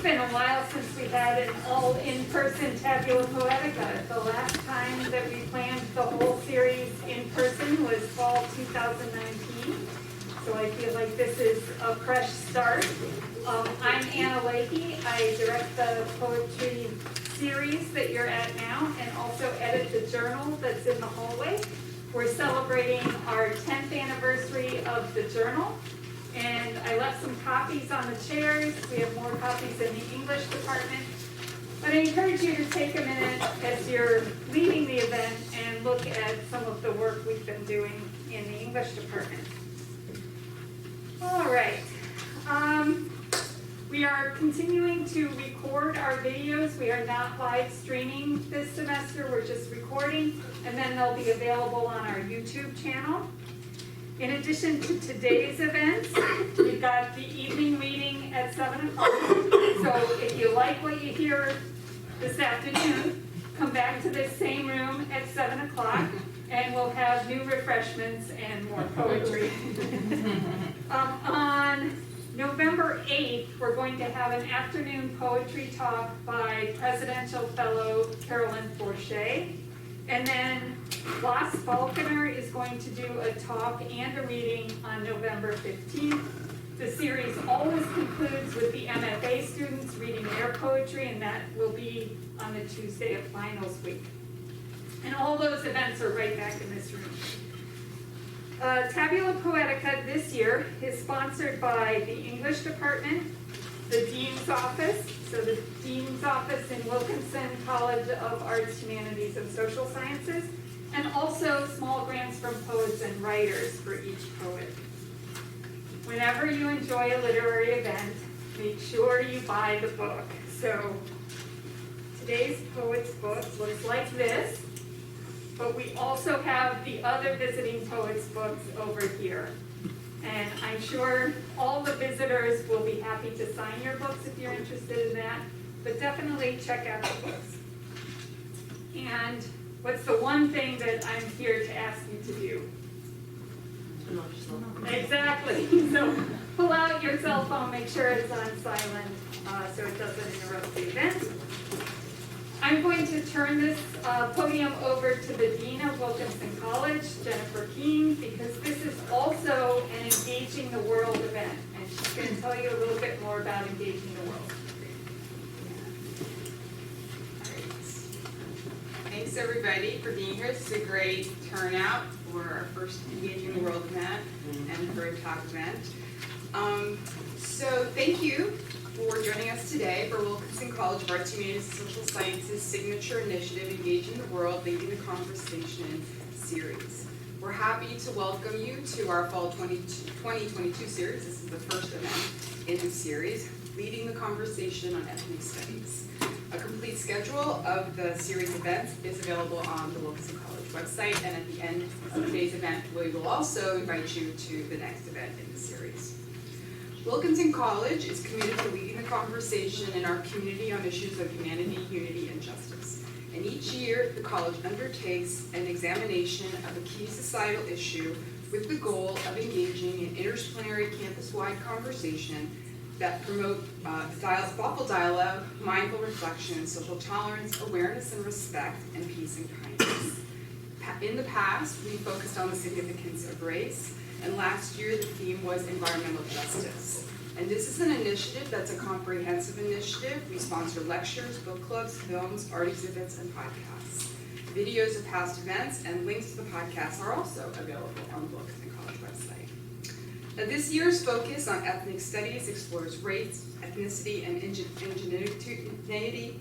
been a while since we had an all-in-person Tabula Poetica. The last time that we planned the whole series in person was fall 2019. So I feel like this is a fresh start. I'm Anna Leahy. I direct the poetry series that you're at now and also edit the journal that's in the hallway. We're celebrating our 10th anniversary of the journal. And I left some copies on the chairs. We have more copies in the English department. But I encourage you to take a minute as you're leaving the event and look at some of the work we've been doing in the English department. All right. We are continuing to record our videos. We are not live streaming this semester. We're just recording, and then they'll be available on our YouTube channel. In addition to today's events, we've got the evening reading at 7 o'clock. So if you like what you hear this afternoon, come back to this same room at 7 o'clock and we'll have new refreshments and more poetry. On November 8th, we're going to have an afternoon poetry talk by Presidential Fellow Carolyn Forche. And then Lass Falconer is going to do a talk and a reading on November 15th. The series always concludes with the MFA students reading their poetry, and that will be on the Tuesday of finals week. And all those events are right back in this room. Tabula Poetica this year is sponsored by the English department, the Dean's Office, so the Dean's Office in Wilkinson College of Arts, Humanities, and Social Sciences, and also small grants from poets and writers for each poet. Whenever you enjoy a literary event, make sure you buy the book. So today's poet's book looks like this, but we also have the other visiting poets' books over here. And I'm sure all the visitors will be happy to sign your books if you're interested in that, but definitely check out the books. And what's the one thing that I'm here to ask you to do? Exactly. So pull out your cell phone, make sure it's on silent so it doesn't interrupt the event. I'm going to turn this podium over to the Dean of Wilkinson College, Jennifer Keene, because this is also an Engaging the World event, and she's going to tell you a little bit more about Engaging the World. Thanks everybody for being here. This is a great turnout for our first Engaging the World event and for a talk event. So thank you for joining us today for Wilkinson College of Arts, Humanities, and Social Sciences signature initiative, Engaging the World, Leading the Conversation series. We're happy to welcome you to our fall 2022 series. This is the first event in the series, Leading the Conversation on Ethnic Studies. A complete schedule of the series events is available on the Wilkinson College website, and at the end of today's event, we will also invite you to the next event in the series. Wilkinson College is committed to leading the conversation in our community on issues of humanity, unity, and justice. And each year, the college undertakes an examination of a key societal issue with the goal of engaging in interdisciplinary campus-wide conversation that promote thoughtful dialogue, mindful reflection, social tolerance, awareness and respect, and peace and kindness. In the past, we focused on the significance of race, and last year the theme was environmental justice. And this is an initiative that's a comprehensive initiative. We sponsor lectures, book clubs, films, art exhibits, and podcasts. Videos of past events and links to the podcasts are also available on the Wilkinson College website. Now, this year's focus on ethnic studies explores race, ethnicity, and indigeneity,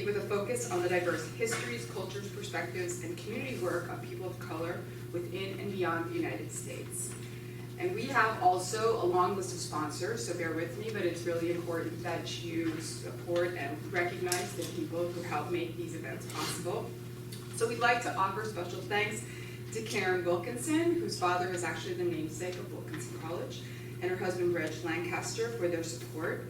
with a focus on the diverse histories, cultures, perspectives, and community work of people of color within and beyond the United States. And we have also a long list of sponsors, so bear with me, but it's really important that you support and recognize the people who help make these events possible. So we'd like to offer special thanks to Karen Wilkinson, whose father is actually the namesake of Wilkinson College, and her husband Reg Lancaster for their support.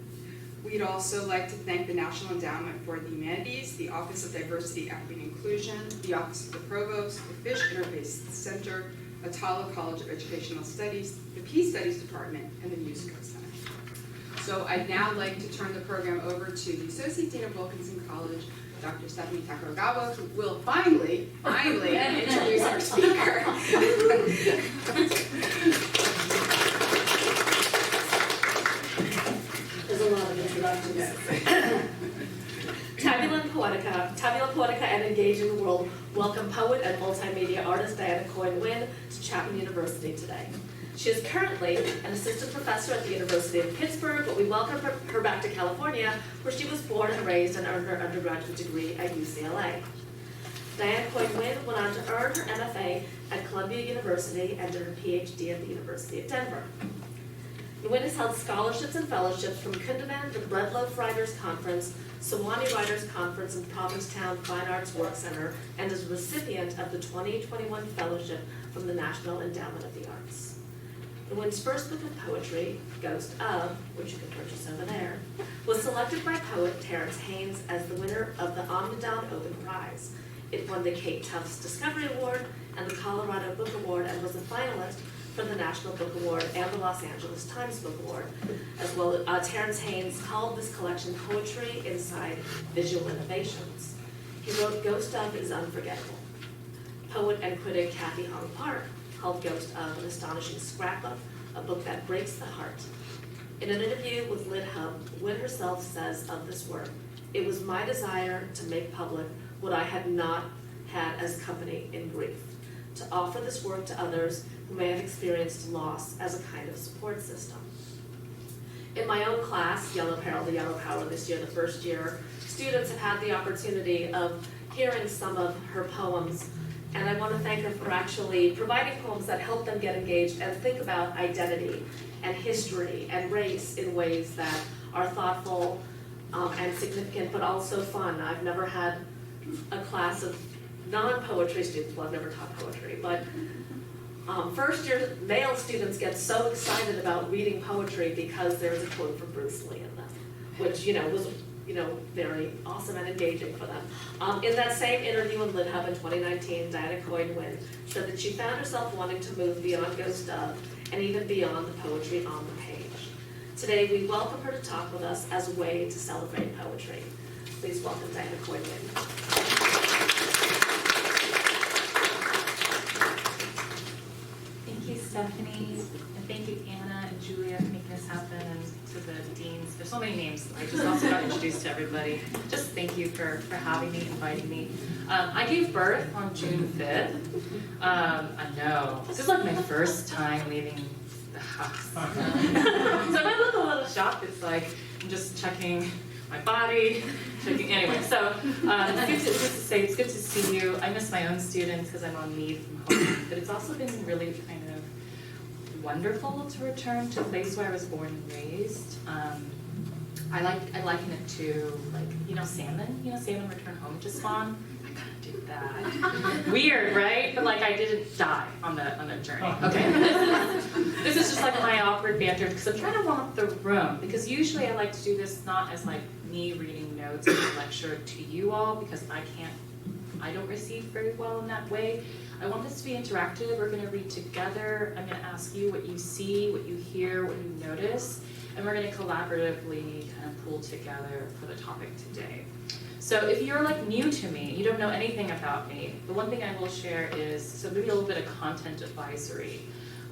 We'd also like to thank the National Endowment for the Humanities, the Office of Diversity, Equity, and Inclusion, the Office of the Provost, the Fish Interface Center, Atala College of Educational Studies, the Peace Studies Department, and the Music Center. So I'd now like to turn the program over to the Associate Dean of Wilkinson College, Dr. Stephanie Takaragawa, who will finally introduce our speaker. There's a lot of introductions. Tabula Poetica and Engaging the World welcome poet and multimedia artist Diana Khoi Nguyen to Chapman University today. She is currently an assistant professor at the University of Pittsburgh, but we welcome her back to California, where she was born and raised and earned her undergraduate degree at UCLA. Diana Khoi Nguyen went on to earn her MFA at Columbia University and did her PhD at the University of Denver. Nguyen has held scholarships and fellowships from Kundiman to Bread Loaf Writers Conference, Sewanee Writers Conference, and Provincetown Fine Arts Work Center, and is a recipient of the 2021 fellowship from the National Endowment of the Arts. Nguyen's first book of poetry, Ghost of, which you can purchase over there, was selected by poet Terrence Haynes as the winner of the Omnidawn Open Prize. It won the Kate Tufts Discovery Award and the Colorado Book Award and was a finalist for the National Book Award and the Los Angeles Times Book Award. As well, Terrence Haynes called this collection Poetry Inside Visual Innovations. He wrote Ghost of is unforgettable. Poet and critic Kathy Hong Park called Ghost of an astonishing scrapbook, a book that breaks the heart. In an interview with Lit Hub, Nguyen herself says of this work, "It was my desire to make public what I had not had as company in grief, to offer this work to others who may have experienced loss as a kind of support system." In my own class, Yellow Peril to Yellow Power this year, the first year, students have had the opportunity of hearing some of her poems, and I want to thank her for actually providing poems that help them get engaged and think about identity and history and race in ways that are thoughtful and significant, but also fun. I've never had a class of non-poetry students, well, I've never taught poetry, but first-year male students get so excited about reading poetry because there's a quote from Bruce Lee in them, which, was very awesome and engaging for them. In that same interview in Lit Hub in 2019, Diana Khoi Nguyen said that she found herself wanting to move beyond Ghost of and even beyond the poetry on the page. Today, we welcome her to talk with us as a way to celebrate poetry. Please welcome Diana Khoi Nguyen. Thank you, Stephanie, and thank you, Anna and Julia, for making this happen, and to the deans. There's so many names. I just also got introduced to everybody. Just thank you for having me, inviting me. I gave birth on June 5th. I know. This is like my first time leaving the house. So if I look a little shocked, it's like I'm just checking my body, anyway, so it's good to see you. I miss my own students because I'm on leave from home, but it's also been really kind of wonderful to return to a place where I was born and raised. I liken it to, salmon. Salmon return home to spawn. I kind of did that. Weird, right? But I didn't die on the journey. Okay. This is just my awkward banter because I'm trying to warm up the room, because usually I like to do this not as me reading notes in a lecture to you all, because I don't receive very well in that way. I want this to be interactive. We're going to read together. I'm going to ask you what you see, what you hear, what you notice, and we're going to collaboratively kind of pull together for the topic today. So if you're new to me, you don't know anything about me, the one thing I will share is, maybe a little bit of content advisory.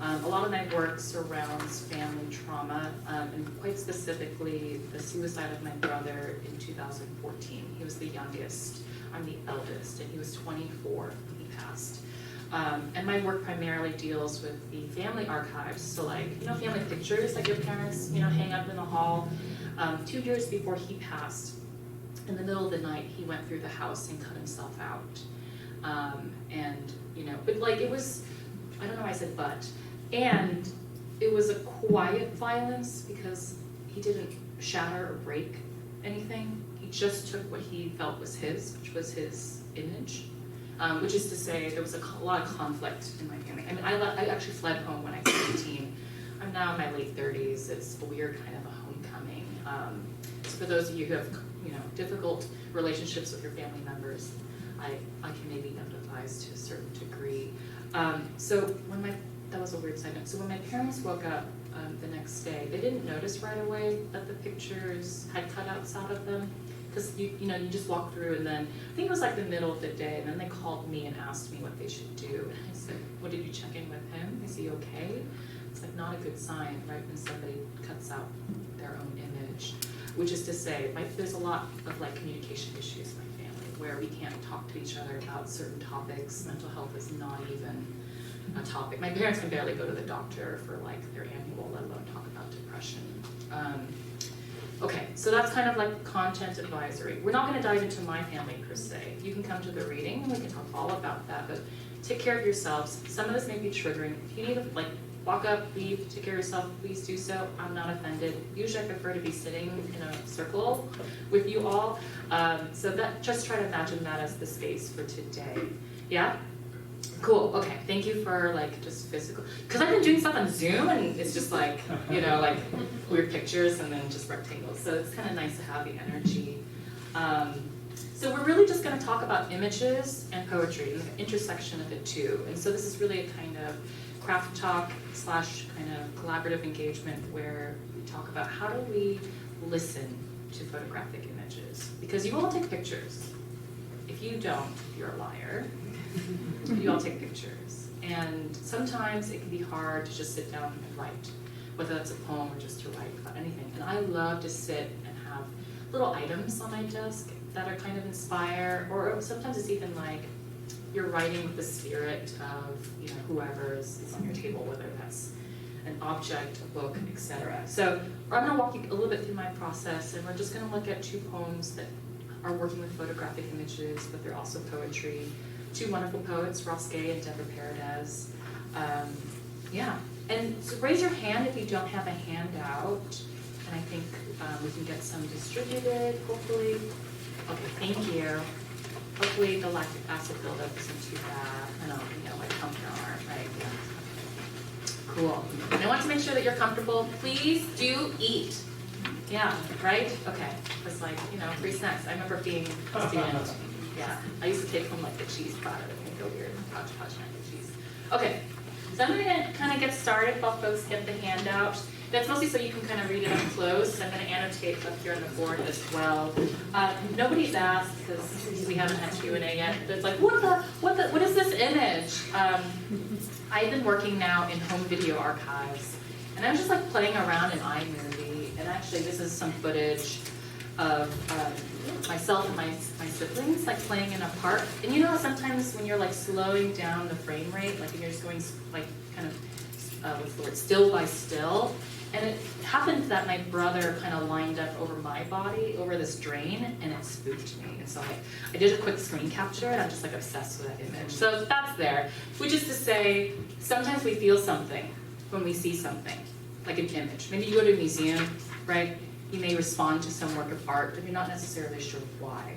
A lot of my work surrounds family trauma, and quite specifically the suicide of my brother in 2014. He was the youngest, I'm the eldest, and he was 24 when he passed. And my work primarily deals with the family archives, so family pictures that your parents, hang up in the hall. 2 years before he passed, in the middle of the night, he went through the house and cut himself out. But it was, I don't know why I said but, and it was a quiet violence because he didn't shatter or break anything. He just took what he felt was his, which was his image, which is to say there was a lot of conflict in my family. I actually fled home when I was 18. I'm now in my late 30s. It's a weird kind of a homecoming. So for those of you who have difficult relationships with your family members, I can maybe empathize to a certain degree. That was a weird side note. So when my parents woke up the next day. They didn't notice right away that the pictures had cutouts out of them, because you just walk through, and then I think it was like the middle of the day, and then they called me and asked me what they should do, and I said, "What did you check in with him? Is he okay?" It's like not a good sign, right, when somebody cuts out their own image, which is to say, there's a lot of like communication issues in my family where we can't talk to each other about certain topics. Mental health is not even a topic. My parents can barely go to the doctor for like their annual, let alone talk about depression. Okay, so that's kind of like content advisory. We're not going to dive into my family per se. You can come to the reading and we can talk all about that, but take care of yourselves. Some of this may be triggering. If you need to like walk up, leave, take care of yourself, please do so. I'm not offended. Usually I prefer to be sitting in a circle with you all. So that, just try to imagine that as the space for today. Yeah? Cool, okay, thank you for like just physical, because I've been doing stuff on Zoom and it's just like, like weird pictures and then just rectangles, so it's kind of nice to have the energy. So we're really just going to talk about images and poetry, and the intersection of the two, and so this is really a kind of craft talk / kind of collaborative engagement where we talk about how do we listen to photographic images, because you all take pictures. If you don't, you're a liar. You all take pictures, and sometimes it can be hard to just sit down and write, whether that's a poem or just to write about anything. And I love to sit and have little items on my desk that are kind of inspire, or sometimes it's even like you're writing with the spirit of whoever is on your table, whether that's an object, a book, etc. So I'm going to walk you a little bit through my process, and we're just going to look at 2 poems that are working with photographic images, but they're also poetry. 2 wonderful poets, Ross Gay and Deborah Paradis. Yeah, and so raise your hand if you don't have a handout, and I think we can get some distributed, hopefully. Okay, thank you. Hopefully the lactic acid buildup isn't too bad. I know, like pumpkin art, right? Yeah. Cool. And I want to make sure that you're comfortable. Please do eat. Yeah, right? Okay. It's like, free snacks. I remember being a student. Yeah, I used to take home like the cheese platter and go weird, pouch mac and cheese. Okay, so I'm gonna kind of get started while folks get the handout. That's mostly so you can kind of read it up close. I'm gonna annotate up here on the board as well. Nobody's asked because we haven't had Q&A yet. But it's like, what is this image? I've been working now in home video archives, and I'm just like playing around in iMovie. And actually, this is some footage of myself and my siblings like playing in a park. And how sometimes when you're like slowing down the frame rate, like when you're just going like kind of what's the word, still by still, and it happened that my brother kind of lined up over my body over this drain, and it spooked me. And so I did a quick screen capture, and I'm just like obsessed with that image. So that's there, which is to say sometimes we feel something when we see something, like an image. Maybe you go to a museum, right? You may respond to some work of art, but you're not necessarily sure why.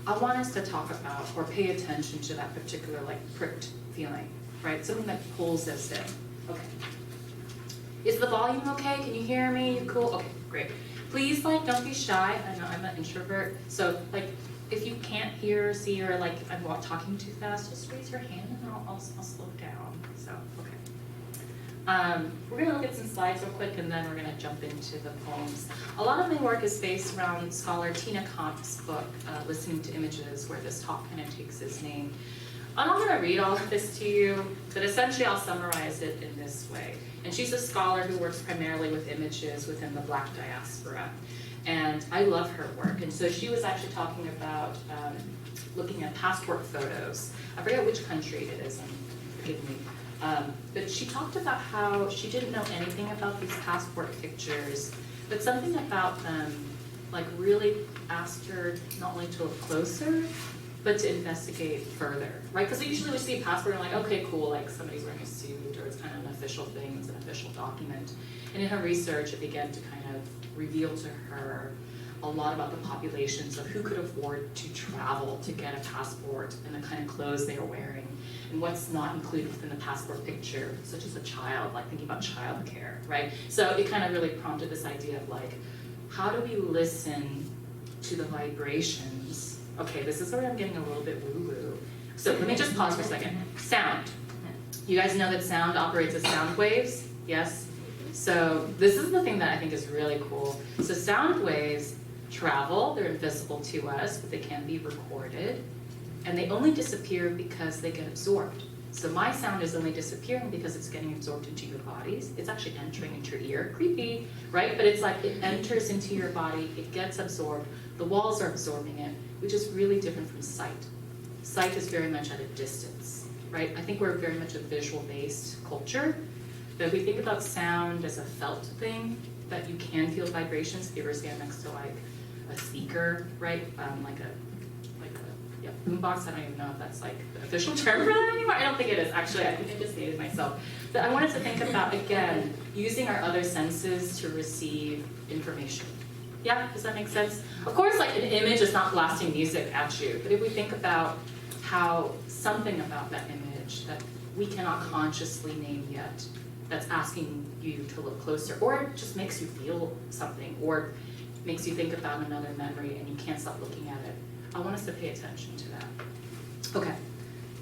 I want us to talk about or pay attention to that particular like pricked feeling, right? Something that pulls us in. Okay. Is the volume okay? Can you hear me? You cool? Okay, great. Please don't be shy. I know I'm an introvert, so if you can't hear or see or I'm talking too fast, just raise your hand and I'll slow down. So okay. We're going to look at some slides real quick, and then we're going to jump into the poems. A lot of my work is based around scholar Tina Kamp's book, Listening to Images, where this talk kind of takes its name. I'm not going to read all of this to you, but essentially I'll summarize it in this way. And she's a scholar who works primarily with images within the Black diaspora. And I love her work. And so she was actually talking about looking at passport photos. I forget which country it is, forgive me. But she talked about how she didn't know anything about these passport pictures, but something about them really asked her not only to look closer, but to investigate further, right? Because usually we see a passport and okay, cool, somebody's wearing a suit, or it's kind of an official thing, it's an official document. And in her research, it began to kind of reveal to her a lot about the populations of who could afford to travel to get a passport and the kind of clothes they were wearing, and what's not included within the passport picture, such as a child, thinking about childcare, right? So it kind of really prompted this idea of how do we listen to the vibrations? Okay, this is where I'm getting a little bit woo-woo. So let me just pause for a second. Sound. You guys know that sound operates as sound waves? Yes? So this is the thing that I think is really cool. So sound waves travel, they're invisible to us, but they can be recorded, and they only disappear because they get absorbed. So my sound is only disappearing because it's getting absorbed into your bodies. It's actually entering into your ear. Creepy, right? But it's like it enters into your body, it gets absorbed, the walls are absorbing it, which is really different from sight. Sight is very much at a distance, right? I think we're very much a visual-based culture, but if we think about sound as a felt thing, that you can feel vibrations. If you ever stand next to like a speaker, right? Like a boombox. I don't even know if that's like the official term for that anymore. I don't think it is, actually. I think I just made it myself. But I wanted to think about, again, using our other senses to receive information. Yeah, does that make sense? Of course, like an image is not blasting music at you, but if we think about how something about that image that we cannot consciously name yet, that's asking you to look closer, or it just makes you feel something, or makes you think about another memory and you can't stop looking at it. I want us to pay attention to that. Okay,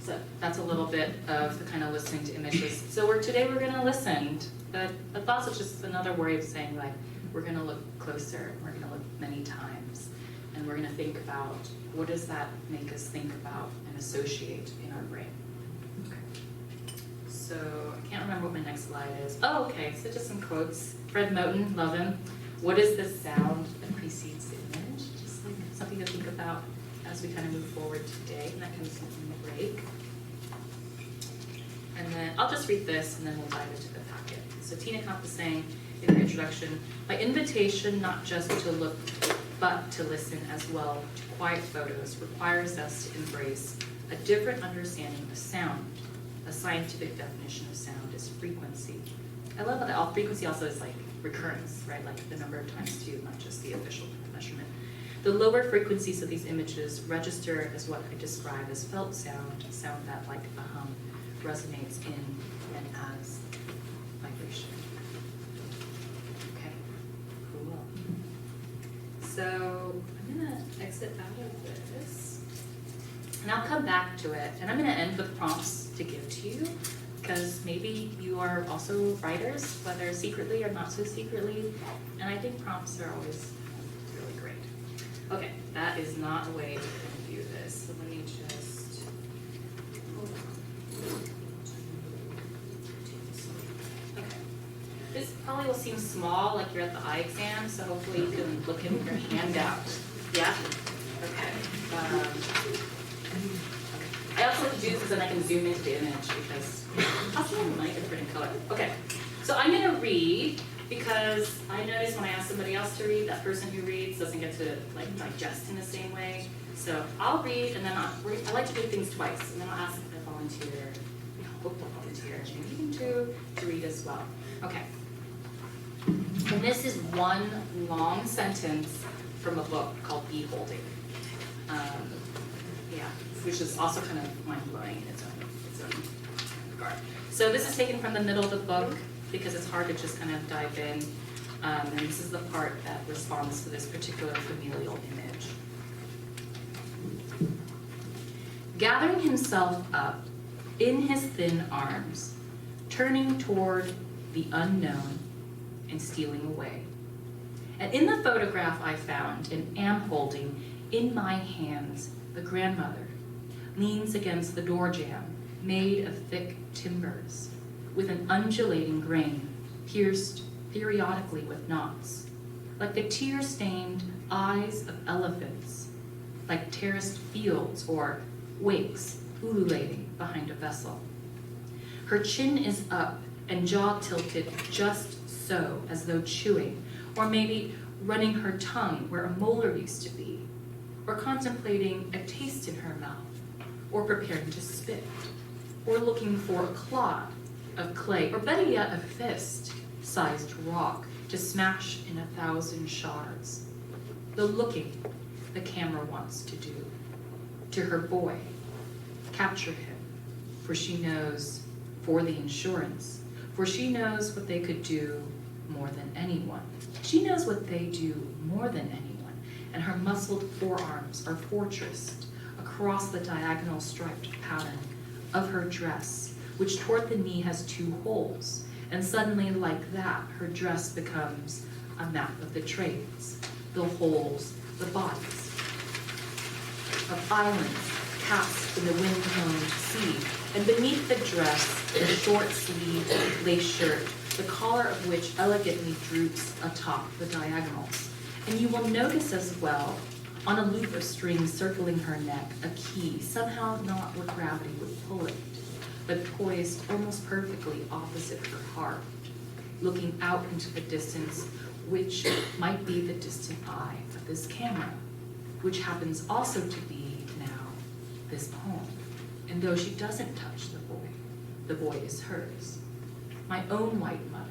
so that's a little bit of the kind of listening to images. So today we're gonna listen. A thought is just another way of saying like, we're gonna look closer, we're gonna look many times, and we're gonna think about what does that make us think about and associate in our brain. Okay. So I can't remember what my next slide is. Oh, okay, so just some quotes. Fred Moten, love him. What is the sound that precedes the image? Just like something to think about as we kind of move forward today, and that comes in the break. And then I'll just read this and then we'll dive into the packet. So Tina Knopf is saying in her introduction, by invitation not just to look but to listen as well to quiet photos requires us to embrace a different understanding of sound. A scientific definition of sound is frequency. I love that all frequency also is like recurrence, right? Like the number of times two, not just the official measurement. The lower frequencies of these images register as what I describe as felt sound, sound that like a hum resonates in and as vibration. Okay, cool. So I'm gonna exit out of this, and I'll come back to it, and I'm gonna end with prompts to give to you, because maybe you are also writers, whether secretly or not so secretly, and I think prompts are always really great. Okay, that is not a way to view this, so let me just, hold on. Okay, this probably will seem small, like you're at the eye exam, so hopefully you can look in your handout. Yeah? Okay. I also like to do this because then I can zoom into the image because also I like different color. Okay, so I'm gonna read because I notice when I ask somebody else to read, that person who reads doesn't get to like digest in the same way. So I'll read and then I like to do things twice, and then I'll ask a volunteer, I hope they'll volunteer, maybe even to read as well. Okay, and this is one long sentence from a book called Beholding. Yeah, which is also kind of mind-blowing in its own regard. So this is taken from the middle of the book because it's hard to just kind of dive in. And this is the part that responds to this particular familial image. Gathering himself up in his thin arms, turning toward the unknown and stealing away. And in the photograph I found and am holding in my hands, the grandmother leans against the door jamb made of thick timbers with an undulating grain pierced periodically with knots, like the tear-stained eyes of elephants, like terraced fields or wakes ululating behind a vessel. Her chin is up and jaw tilted just so, as though chewing, or maybe running her tongue where a molar used to be, or contemplating a taste in her mouth, or preparing to spit, or looking for a clod of clay, or better yet, a fist-sized rock to smash in 1,000 shards. The looking the camera wants to do. To her boy, capture him, for she knows, for the insurance, for she knows what they could do more than anyone. She knows what they do more than anyone. And her muscled forearms are fortressed across the diagonal striped pattern of her dress, which toward the knee has 2 holes, And suddenly, like that, her dress becomes a map of the trades, the wholes, the bodies, of islands cast in the wind-toned sea, and beneath the dress, the short-sleeved lace shirt, the collar of which elegantly droops atop the diagonals. And you will notice as well, on a loop of string circling her neck, a key, somehow not where gravity would pull it, but poised almost perfectly opposite her heart, looking out into the distance, which might be the distant eye of this camera, which happens also to be now this poem. And though she doesn't touch the boy is hers. My own white mother,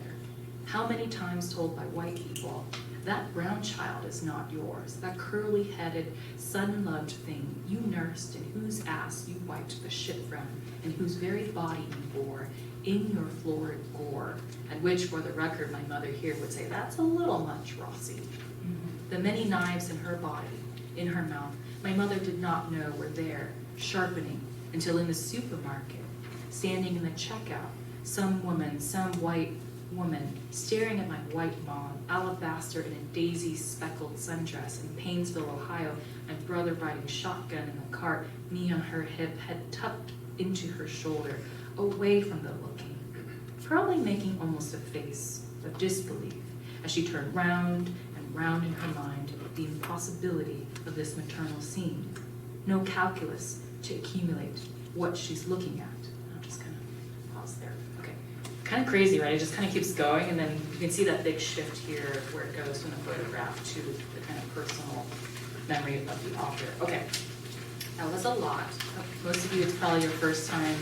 how many times told by white people, that brown child is not yours, that curly-headed, sun-loved thing you nursed and whose ass you wiped the shit from, and whose very body you bore in your florid gore, at which, for the record, my mother here would say, that's a little much, Rossi. The many knives in her body, in her mouth, my mother did not know were there, sharpening, until in the supermarket, standing in the checkout, some woman, some white woman, staring at my white mom, alabaster in a daisy-speckled sundress in Painesville, Ohio, my brother riding shotgun in the cart, knee on her hip, head tucked into her shoulder, away from the looking, probably making almost a face of disbelief as she turned round and round in her mind the impossibility of this maternal scene. No calculus to accumulate what she's looking at. I'm just gonna pause there. Okay. Kind of crazy, right? It just kind of keeps going, and then you can see that big shift here where it goes from the photograph to the kind of personal memory of the author. Okay, that was a lot. Most of you, it's probably your first time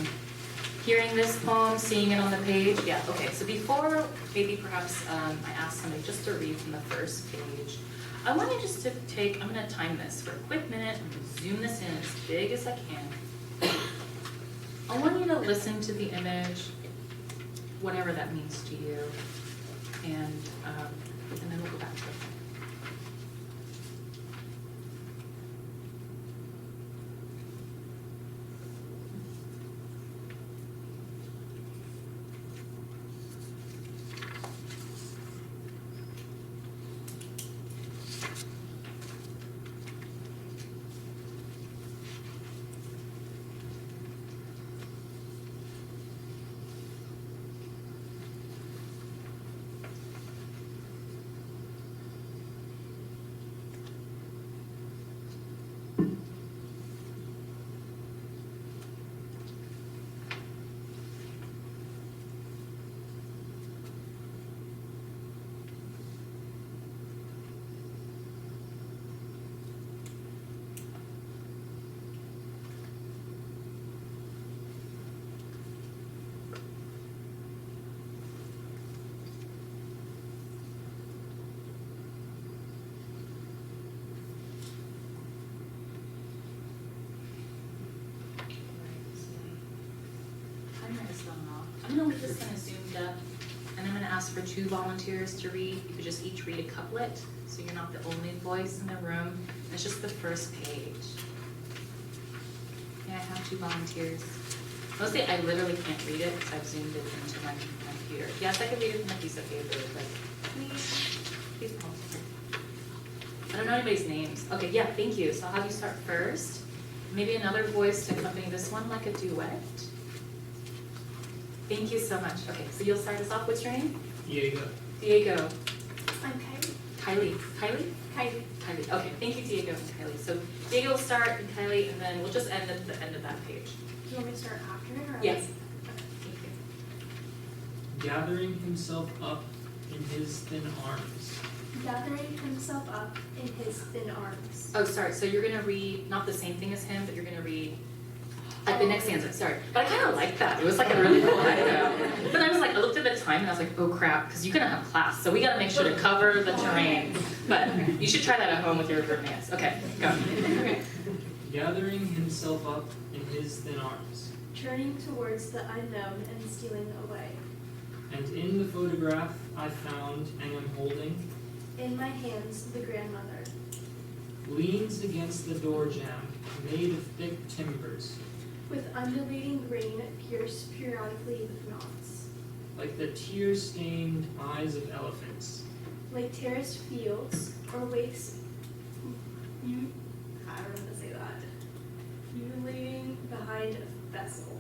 hearing this poem, seeing it on the page. Yeah, okay, so before maybe perhaps I ask somebody just to read from the first page, I want you just to take, I'm gonna time this for a quick minute, I'm gonna zoom this in as big as I can. I want you to listen to the image, whatever that means to you, and then we'll go back to it. I'm going to leave this kind of zoomed up, and I'm going to ask for 2 volunteers to read. You could just each read a couplet, so you're not the only voice in the room. It's just the first page. May I have 2 volunteers? Mostly I literally can't read it because I've zoomed it into my computer. Yes, I can read it from a piece of paper, but please volunteer. I don't know anybody's names. Okay, yeah, thank you. So I'll have you start first. Maybe another voice to accompany this one, like a duet. Thank you so much. Okay, so you'll start us off. What's your name? Diego. Diego. I'm Kylie. Kylie. Kylie? Kylie. Kylie. Okay, thank you, Diego and Kylie. So Diego will start and Kylie, and then we'll just end at the end of that page. Do you want me to start after it? Or Yes. Okay. Thank you. Gathering himself up in his thin arms. Gathering himself up in his thin arms. Oh, sorry. So you're gonna read not the same thing as him, but you're gonna read at the next stanza. Sorry, but I kind of like that. It was like a really cool idea. But I was like, I looked at the time and I was like, oh crap, because you're gonna have class, so we gotta make sure to cover the terrain. But you should try that at home with your romance. Okay, go. Okay. Gathering himself up in his thin arms. Turning towards the unknown and stealing away. And in the photograph I found and am holding, In my hands, the grandmother. leans against the door jamb, made of thick timbers. With undulating grain pierced periodically with knots. like the tear-stained eyes of elephants. Like terraced fields or wakes, I don't know how to say that, undulating behind a vessel.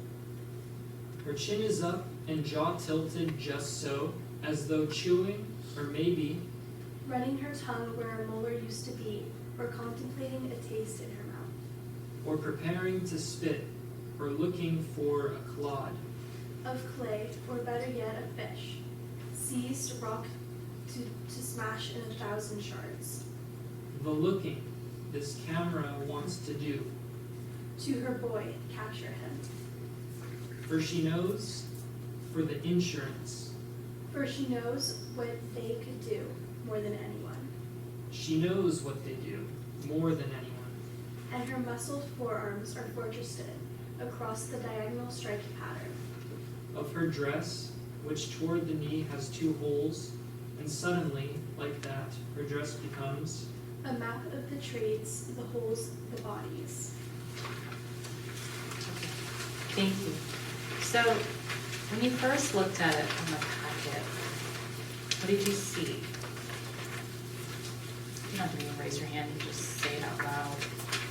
Her chin is up and jaw tilted just so, as though chewing, or maybe, Running her tongue where a molar used to be, or contemplating a taste in her mouth. or preparing to spit, or looking for a clod. Of clay, or better yet, a fish, seized rock to smash in 1,000 shards. The looking this camera wants to do, To her boy, capture him. for she knows, for the insurance. For she knows what they could do more than anyone. She knows what they do, more than anyone. And her muscled forearms are fortressed across the diagonal stripe pattern. Of her dress, which toward the knee has 2 holes, and suddenly, like that, her dress becomes A map of the trades, the holes, the bodies. Thank you. So, when you first looked at it on the packet, what did you see? You don't have to even raise your hand, you just say it out loud.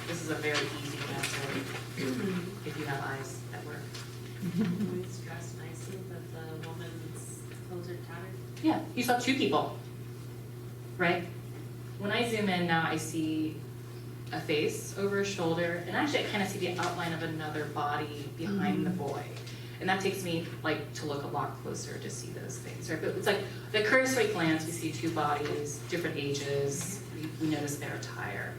This is a very easy answer if you have eyes that work. It's dressed nicely, but the woman's clothes are tattered. Yeah, you saw 2 people, right? When I zoom in now, I see a face over a shoulder, and actually I kind of see the outline of another body behind the boy. And that takes me like to look a lot closer to see those things, right? But it's like the cursory glance, we see 2 bodies, different ages, we notice their attire.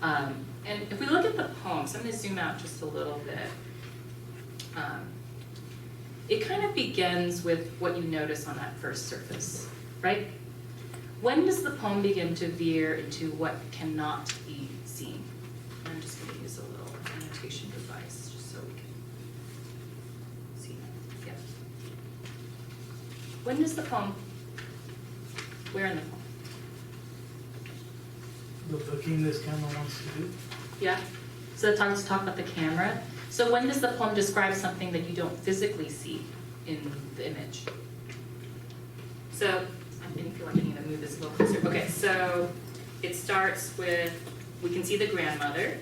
And if we look at the poem, so I'm gonna zoom out just a little bit. It kind of begins with what you notice on that first surface, right? When does the poem begin to veer into what cannot be seen? I'm just going to use a little annotation device just so we can see. Yeah. When does the poem, where in the poem? The looking this camera wants to do. Yeah? So let's talk about the camera. So when does the poem describe something that you don't physically see in the image? So, I feel like I need to move this a little closer. Okay, so it starts with, we can see the grandmother,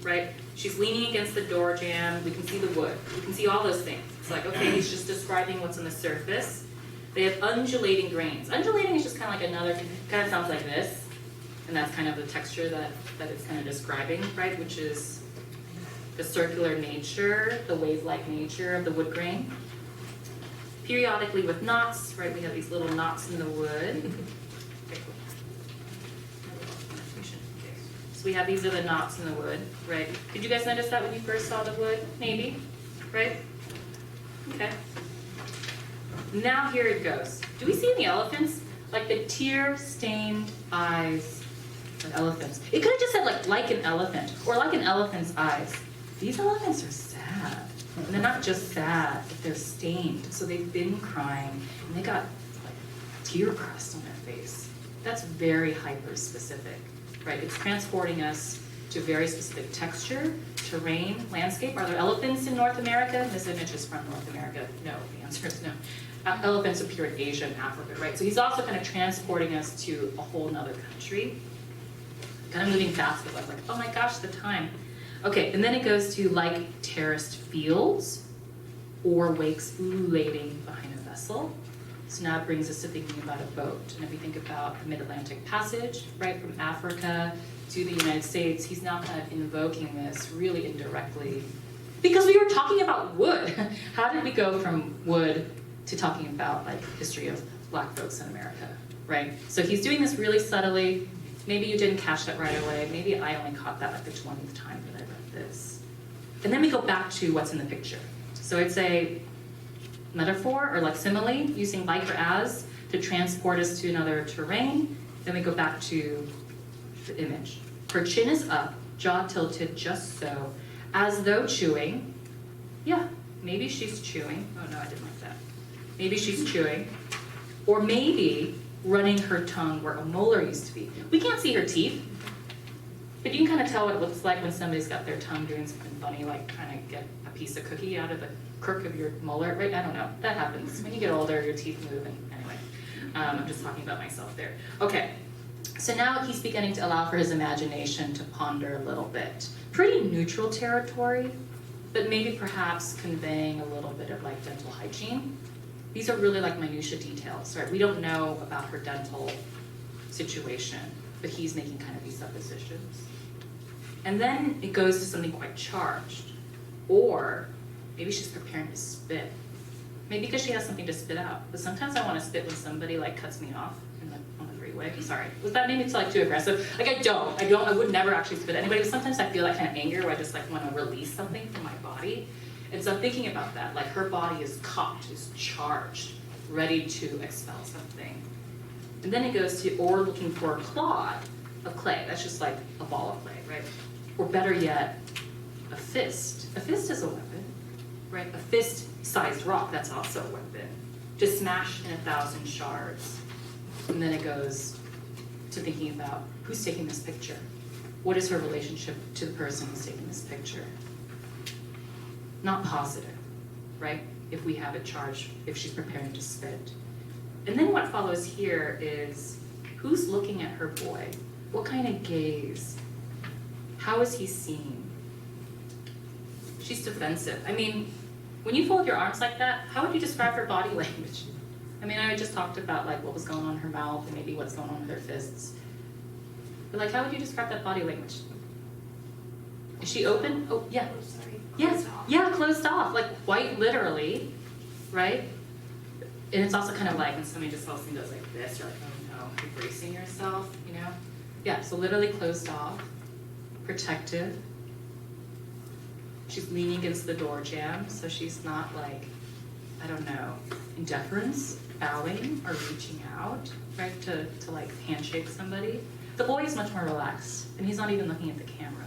right? She's leaning against the door jamb. We can see the wood. We can see all those things. It's like, okay, he's just describing what's on the surface. They have undulating grains. Undulating is just kind of like another, kind of sounds like this. And that's kind of the texture that it's kind of describing, right? Which is the circular nature, the wave-like nature of the wood grain. Periodically with knots, right? We have these little knots in the wood. Okay, cool. So we have these are the knots in the wood, right? Did you guys notice that when you first saw the wood? Maybe, right? Okay. Now here it goes. Do we see any elephants? Like the tear-stained eyes of elephants. It could have just said like an elephant, or like an elephant's eyes. These elephants are sad. And they're not just sad, but they're stained. So they've been crying, and they got like tear crust on their face. That's very hyper-specific, right? It's transporting us to very specific texture, terrain, landscape. Are there elephants in North America? This image is from North America. No, the answer is no. Elephants appear in Asia and Africa, right? So he's also kind of transporting us to a whole nother country. Kind of moving fast, but I was like, oh my gosh, the time. Okay, and then it goes to like terraced fields or wakes ululating behind a vessel. So now it brings us to thinking about a boat. And if we think about the Mid-Atlantic Passage, right, from Africa to the United States, he's now kind of invoking this really indirectly. Because we were talking about wood. How did we go from wood to talking about like history of Black folks in America, right? So he's doing this really subtly. Maybe you didn't catch that right away. Maybe I only caught that like the 20th time that I read this. And then we go back to what's in the picture. So it's a metaphor or like simile, using like or as to transport us to another terrain. Then we go back to the image. Her chin is up, jaw tilted just so, as though chewing. Yeah, maybe she's chewing. Oh no, I didn't like that. Maybe she's chewing. Or maybe running her tongue where a molar used to be. We can't see her teeth. But you can kind of tell what it looks like when somebody's got their tongue doing something funny, like trying to get a piece of cookie out of the crook of your molar, right? I don't know. That happens. When you get older, your teeth move, and anyway. I'm just talking about myself there. Okay, so now he's beginning to allow for his imagination to ponder a little bit. Pretty neutral territory, but maybe perhaps conveying a little bit of like dental hygiene. These are really like minutia details, right? We don't know about her dental situation, but he's making kind of these suppositions. And then it goes to something quite charged. Or maybe she's preparing to spit. Maybe because she has something to spit out. But sometimes I want to spit when somebody like cuts me off on the freeway. Sorry. Was that maybe like too aggressive? Like I would never actually spit at anybody. But sometimes I feel that kind of anger where I just like want to release something from my body. And so I'm thinking about that. Like her body is cocked, is charged, ready to expel something. And then it goes to, or looking for a clod of clay. That's just like a ball of clay, right? Or better yet, a fist. A fist is a weapon, right? A fist-sized rock, that's also a weapon. Just smashed in 1,000 shards. And then it goes to thinking about who's taking this picture. What is her relationship to the person who's taking this picture? Not positive, right? If we have it charged, if she's preparing to spit. And then what follows here is who's looking at her boy? What kind of gaze? How is he seen? She's defensive. I mean, when you fold your arms like that, how would you describe her body language? I mean, I just talked about like what was going on in her mouth and maybe what's going on with her fists. But like, how would you describe that body language? Is she open? Oh, yeah. Oh, sorry. Yes. Yeah, closed off, like quite literally, right? And it's also kind of like when somebody just also goes like this, you're like, oh no, you're bracing yourself, you know? Yeah, so literally closed off, protective. She's leaning against the door jamb, so she's not like, I don't know, in deference, bowing or reaching out, right, to like handshake somebody. The boy is much more relaxed, and he's not even looking at the camera.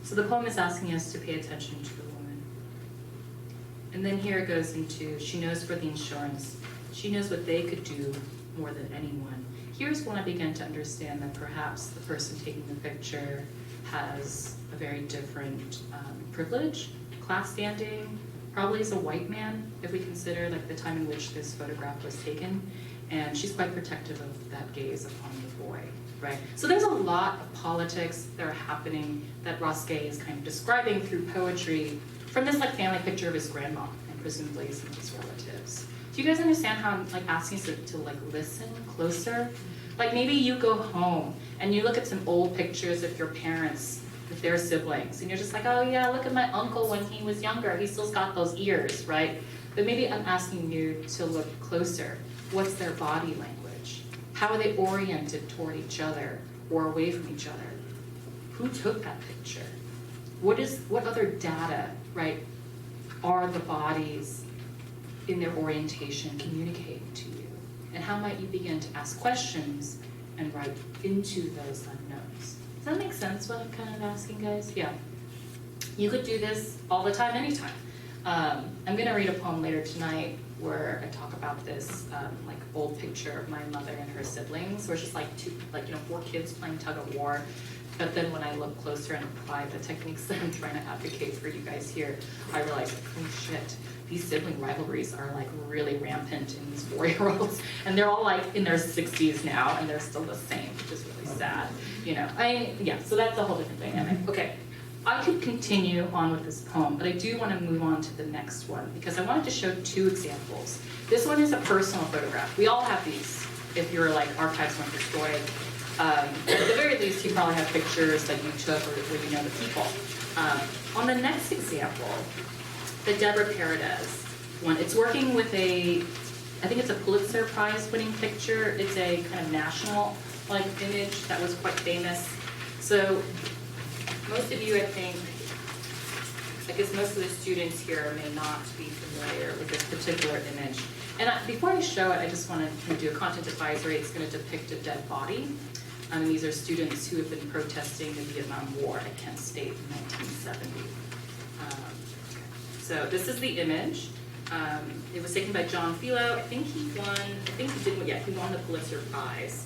So the poem is asking us to pay attention to the woman. And then here it goes into, she knows for the insurance. She knows what they could do more than anyone. Here's when I began to understand that perhaps the person taking the picture has a very different privilege, class standing, probably is a white man, if we consider like the time in which this photograph was taken. And she's quite protective of that gaze upon the boy, right? So there's a lot of politics that are happening that Ross Gay is kind of describing through poetry from this like family picture of his grandma and presumably some of his relatives. Do you guys understand how I'm like asking us to like listen closer? Like maybe you go home and you look at some old pictures of your parents with their siblings and you're just like, oh yeah, look at my uncle when he was younger, he still's got those ears, right? But maybe I'm asking you to look closer. What's their body language? How are they oriented toward each other or away from each other? Who took that picture? What other data, right, are the bodies in their orientation communicating to you? And how might you begin to ask questions and write into those unknowns? Does that make sense what I'm kind of asking, guys? Yeah. You could do this all the time, anytime. I'm gonna read a poem later tonight where I talk about this like old picture of my mother and her siblings, where it's just like four kids playing tug of war. But then when I look closer and apply the techniques that I'm trying to advocate for you guys here, I realize, like, oh shit, these sibling rivalries are like really rampant in these 4-year-olds, and they're all like in their 60s now, and they're still the same, which is really sad, you know. Yeah, so that's a whole different dynamic. Okay, I could continue on with this poem, but I do want to move on to the next one because I wanted to show 2 examples. This one is a personal photograph. We all have these if you're like archives weren't destroyed. At the very least, you probably have pictures that you took or where you know the people. On the next example, the Deborah Paradis one, it's working with I think it's a Pulitzer Prize winning picture. It's a kind of national like image that was quite famous. So most of you, I guess most of the students here may not be familiar with this particular image. And before I show it, I just want to do a content advisory. It's going to depict a dead body. And these are students who have been protesting the Vietnam War at Kent State in 1970. So this is the image. It was taken by John Philo. He won the Pulitzer Prize.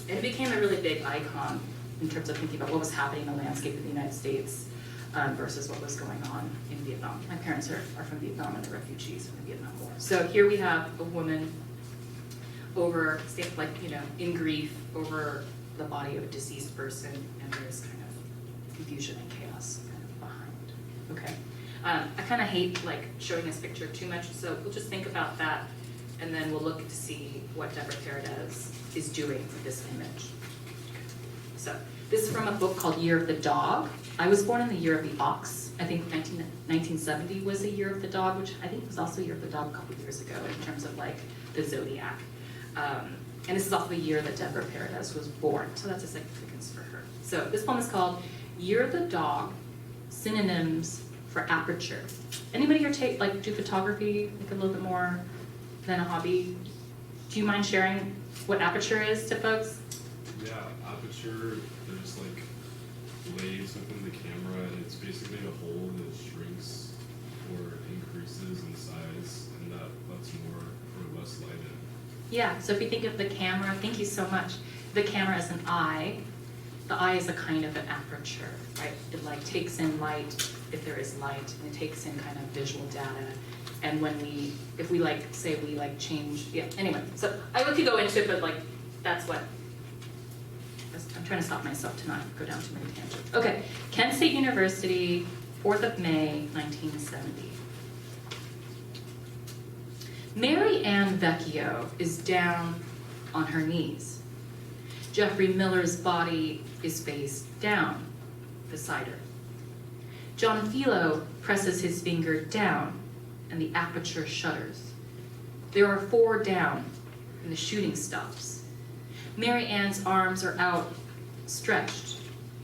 And it became a really big icon in terms of thinking about what was happening in the landscape of the United States versus what was going on in Vietnam. My parents are from Vietnam and they're refugees from the Vietnam War. So here we have a woman over, like, you know, in grief over the body of a deceased person, and there's kind of confusion and chaos kind of behind. Okay. I kind of hate like showing this picture too much, so we'll just think about that, and then we'll look to see what Deborah Paredes is doing with this image. So this is from a book called Year of the Dog. I was born in the year of the ox. I think 1970 was the year of the dog, which I think was also Year of the Dog a couple years ago in terms of like the zodiac. And this is also the year that Deborah Paredes was born, so that's a significance for her. So this poem is called Year of the Dog, Synonyms for Aperture. Anybody here do photography like a little bit more than a hobby? Do you mind sharing what aperture is to folks? Yeah, aperture, they're just like waves within the camera, and it's basically a hole that shrinks or increases in size, and that lets more or less light in. Yeah, so if you think of the camera, thank you so much. The camera as an eye. The eye is a kind of an aperture, right? It like takes in light if there is light, and it takes in kind of visual data. And when if we like, say we like change, yeah, anyway. So I could go into it, but like, that's what, I'm trying to stop myself to not go down too many tangents. Okay, Kent State University, 4th of May, 1970. Mary Ann Vecchio is down on her knees. Jeffrey Miller's body is face down beside her. John Philo presses his finger down and the aperture shutters. There are 4 down and the shooting stops. Mary Ann's arms are outstretched,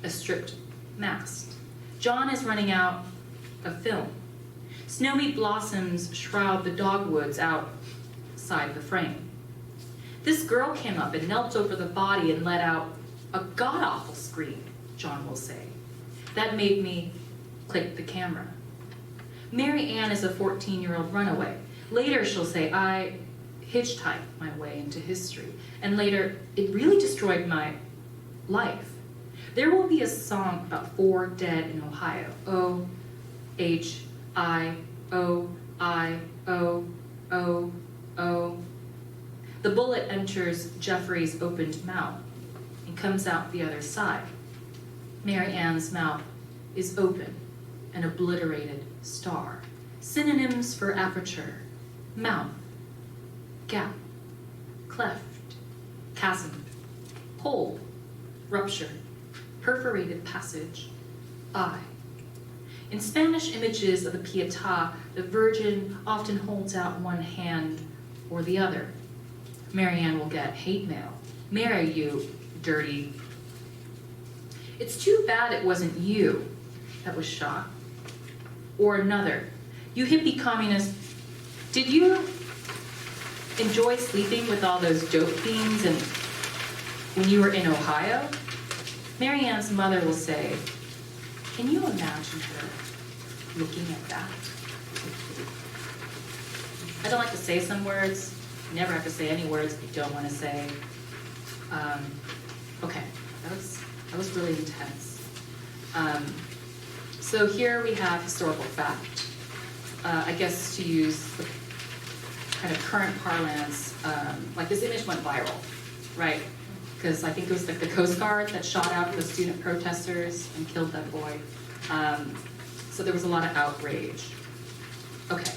a stripped mast. John is running out of film. Snowy blossoms shroud the dogwoods outside the frame. This girl came up and knelt over the body and let out a god-awful scream, John will say. That made me click the camera. Mary Ann is a 14-year-old runaway. Later she'll say, I hitchhiked my way into history. And later, it really destroyed my life. There will be a song about 4 dead in Ohio. O-H-I-O-I-O-O-O. The bullet enters Jeffrey's opened mouth and comes out the other side. Mary Ann's mouth is open, an obliterated star. Synonyms for aperture: mouth, gap, cleft, chasm, hole, rupture, perforated passage, eye. In Spanish images of the Pietà, the Virgin often holds out one hand or the other. Mary Ann will get hate mail. Marry you, dirty. It's too bad it wasn't you that was shot. Or another. You hippie communists, did you enjoy sleeping with all those dope fiends and when you were in Ohio? Mary Ann's mother will say, can you imagine her looking at that? I don't like to say some words. You never have to say any words if you don't want to say. Okay, that was really intense. So here we have historical fact. I guess to use the kind of current parlance, like this image went viral, right? Because I think it was like the Coast Guard that shot out the student protesters and killed that boy. So there was a lot of outrage. Okay,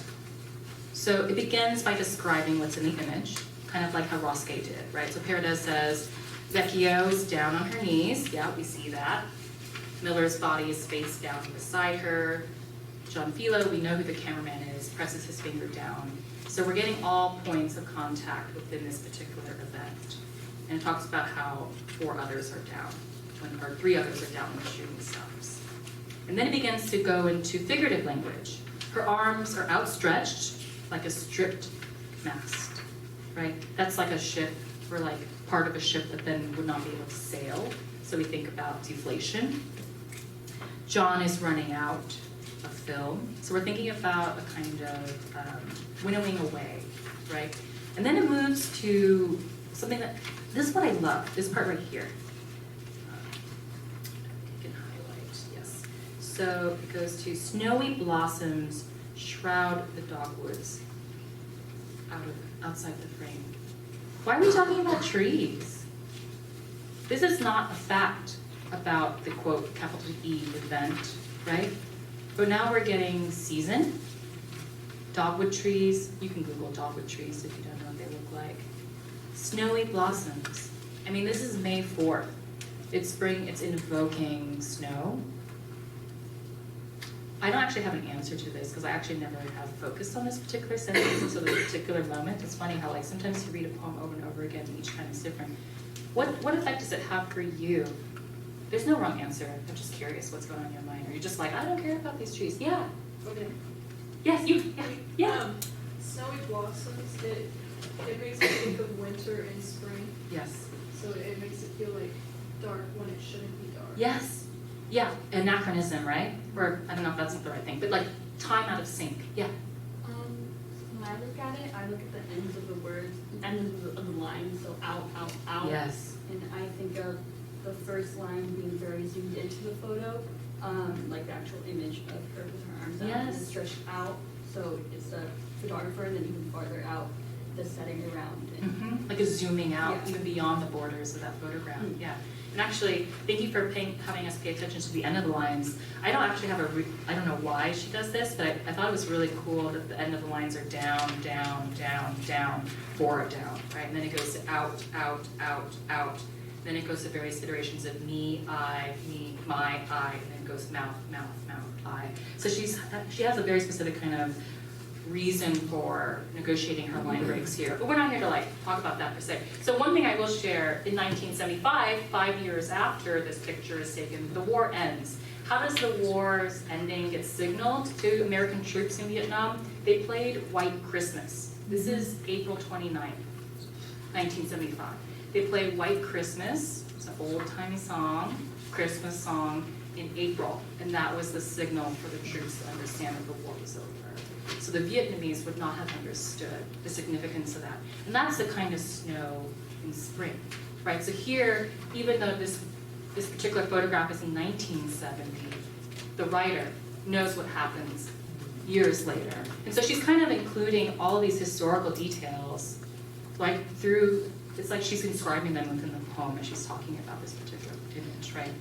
so it begins by describing what's in the image, kind of like how Roscoe did, right? So Paredes says, Vecchio is down on her knees. Yeah, we see that. Miller's body is face down beside her. John Philo, we know who the cameraman is, presses his finger down. So we're getting all points of contact within this particular event. And it talks about how 4 others are down, or 3 others are down when the shooting stops. And then it begins to go into figurative language. Her arms are outstretched like a stripped mast, right? That's like a ship, or like part of a ship that then would not be able to sail. So we think about deflation. John is running out of film. So we're thinking about a kind of winnowing away, right? And then it moves to something that this is what I love, this part right here. I can highlight, yes. So it goes to snowy blossoms shroud the dogwoods outside the frame. Why are we talking about trees? This is not a fact about the quote, capital E event, right? But now we're getting season, dogwood trees. You can Google dogwood trees if you don't know what they look like. Snowy blossoms. I mean, this is May 4th. It's spring, it's invoking snow. I don't actually have an answer to this because I actually never have focused on this particular sentence until this particular moment. It's funny how like sometimes you read a poem over and over again and each time is different. What effect does it have for you? There's no wrong answer. I'm just curious what's going on in your mind. Or you're just like, I don't care about these trees. Yeah. Okay. Yes, you, yeah. Snowy blossoms, it makes me think of winter and spring, Yes. so it makes it feel like dark when it shouldn't be dark. Yes. Yeah, anachronism, right? Or, I don't know if that's not the right thing, but like time out of sync. Yeah. When I look at it, I look at the ends of the words, ends of the line, so out, out, out. Yes. And I think of the first line being very zoomed into the photo, like the actual image of her with her arms out and then Yes. stretched out. So it's the photographer and then even farther out, the setting around. And Like a zooming out, Yeah. even beyond the borders of that photograph. Mm. Yeah. And actually, thank you for having us pay attention to the end of the lines. I don't actually have I don't know why she does this, but I thought it was really cool that the end of the lines are down, down, down, down, forward, down, right? And then it goes to out, out, out, out. Then it goes to various iterations of me, my, I, and then it goes mouth, mouth, mouth, I. So she has a very specific kind of reason for negotiating her line breaks here. But we're not here to like talk about that per se. So one thing I will share, in 1975, 5 years after this picture is taken, the war ends. How does the war's ending get signaled to American troops in Vietnam? They played White Christmas. This is April 29th, 1975. They played White Christmas, it's an old-timey song, Christmas song, in April. And that was the signal for the troops to understand that the war was over. So the Vietnamese would not have understood the significance of that. And that's the kind of snow in spring, right? So here, even though this particular photograph is in 1970, the writer knows what happens years later. And so she's kind of including all of these historical details, like through, it's like she's inscribing them within the poem as she's talking about this particular image, right?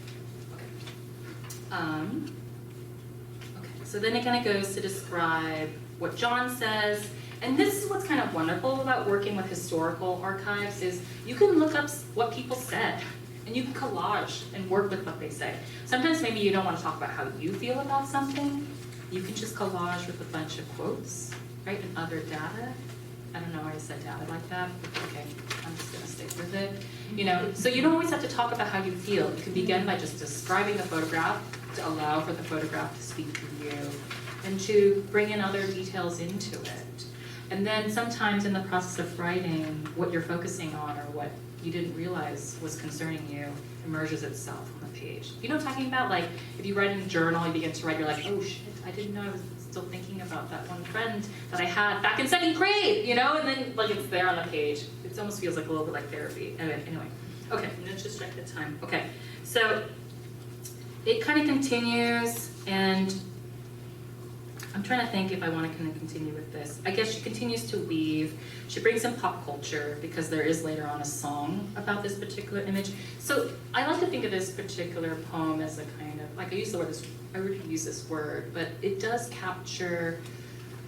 Okay. So then it kind of goes to describe what John says, and this is what's kind of wonderful about working with historical archives is you can look up what people said, and you can collage and work with what they say. Sometimes maybe you don't want to talk about how you feel about something, you can just collage with a bunch of quotes, right, and other data. I don't know why I said data like that, but okay, I'm just gonna stick with it. You know, so you don't always have to talk about how you feel. You can begin by just describing the photograph to allow for the photograph to speak to you and to bring in other details into it. And then sometimes in the process of writing, what you're focusing on or what you didn't realize was concerning you emerges itself on the page. You know what I'm talking about? Like if you write in a journal, you begin to write, you're like, oh shit, I didn't know I was still thinking about that one friend that I had back in 2nd grade, you know? And then like it's there on the page. It almost feels like a little bit like therapy. Anyway, okay, let's just check the time. Okay, so it kind of continues, and I'm trying to think if I want to kind of continue with this. I guess she continues to weave. She brings in pop culture because there is later on a song about this particular image. So I like to think of this particular poem as a kind of, like I already use this word, but it does capture,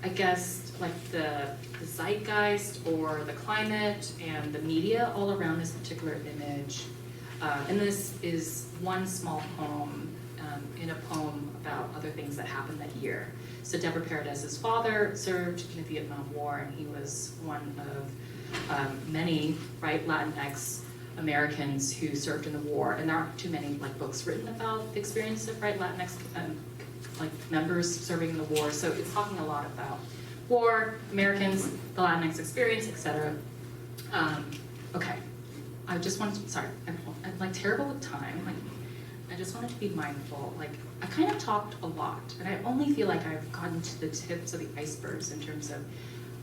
I guess, like the zeitgeist or the climate and the media all around this particular image. And this is one small poem in a poem about other things that happened that year. So Deborah Paradis's father served in the Vietnam War, and he was one of many, right, Latinx Americans who served in the war. And there aren't too many like books written about the experience of Latinx like members serving in the war. So it's talking a lot about war, Americans, the Latinx experience, etc. Okay, I just wanted to, sorry, I'm like terrible with time. Like, I just wanted to be mindful. Like, I kind of talked a lot, and I only feel like I've gotten to the tips of the icebergs in terms of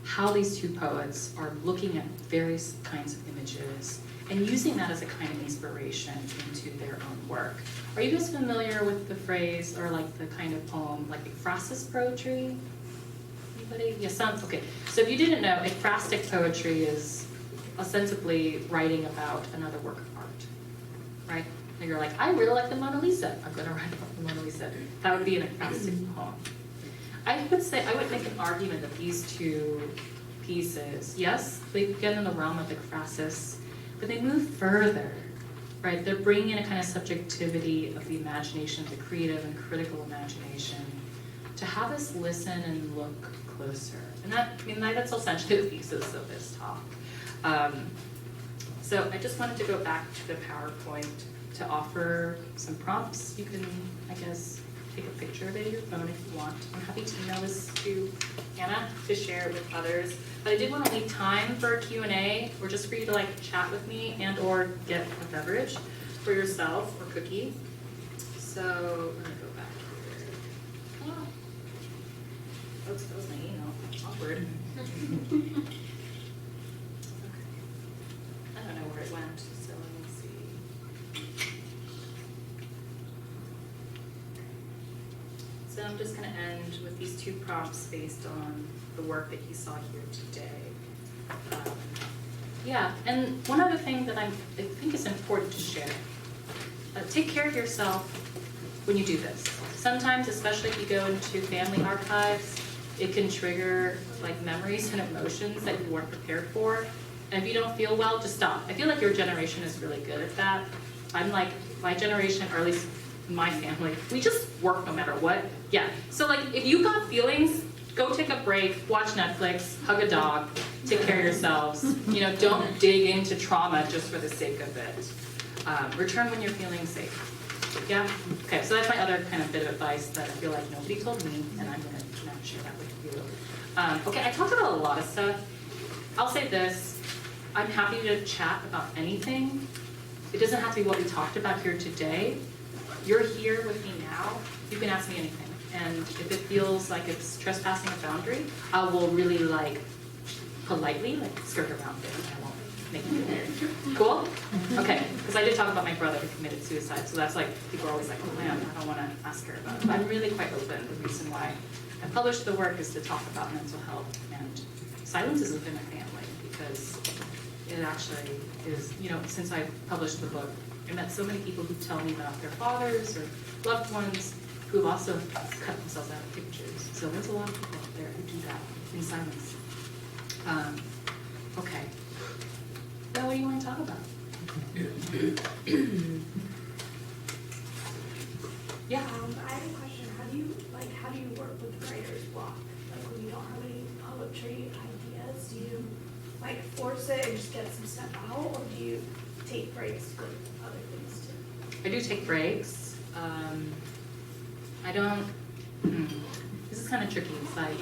how these two poets are looking at various kinds of images and using that as a kind of inspiration into their own work. Are you guys familiar with the phrase or like the kind of poem like ekphrastic poetry? Anybody? Yeah, okay. So if you didn't know, ekphrastic poetry is ostensibly writing about another work of art, right? And you're like, I really like the Mona Lisa. I'm going to write about the Mona Lisa. That would be an ekphrastic poem. I would make an argument that these two pieces, yes, they get in the realm of ekphrasis, but they move further, right? They're bringing in a kind of subjectivity of the imagination, the creative and critical imagination, to have us listen and look closer. And that's essentially the thesis of this talk. So I just wanted to go back to the PowerPoint to offer some prompts. You can, I guess, take a picture of it in your phone if you want. I'm happy to email this to Anna to share it with others. But I did want to leave time for a Q&A or just for you to like chat with me and or get a beverage for yourself or cookie. So I'm gonna go back here. Oh. Oops, that was my email. Awkward. Okay. I don't know where it went, so let me see. So I'm just going to end with these two prompts based on the work that you saw here today. Yeah, and one other thing that I think is important to share. Take care of yourself when you do this. Sometimes, especially if you go into family archives, it can trigger like memories and emotions that you weren't prepared for. And if you don't feel well, just stop. I feel like your generation is really good at that. I'm like, my generation, or at least my family, we just work no matter what. Yeah, so like if you got feelings, go take a break, watch Netflix, hug a dog, take care of yourselves. You know, don't dig into trauma just for the sake of it. Return when you're feeling safe. Yeah, okay, so that's my other kind of bit of advice that I feel like nobody told me, and I'm gonna share that with you. Okay, I talked about a lot of stuff. I'll say this, I'm happy to chat about anything. It doesn't have to be what we talked about here today. You're here with me now, you can ask me anything. And if it feels like it's trespassing a boundary, I will really like politely like skirt around it. I won't make you feel weird. Cool? Okay, because I did talk about my brother who committed suicide, so that's like, people are always like, oh man, I don't want to ask her about it. But I'm really quite open. The reason why I published the work is to talk about mental health, and silence is within my family because it actually is, you know, since I published the book, I met so many people who tell me about their fathers or loved ones who have also cut themselves out of pictures. So there's a lot of people out there who do that in silence. Okay. Now what do you want to talk about? Yeah. I have a question. How do you work with writer's block? Like when you don't have any poetry ideas, do you like force it and just get some stuff out, or do you take breaks with other things too? I do take breaks. I don't, this is kind of tricky. It's like,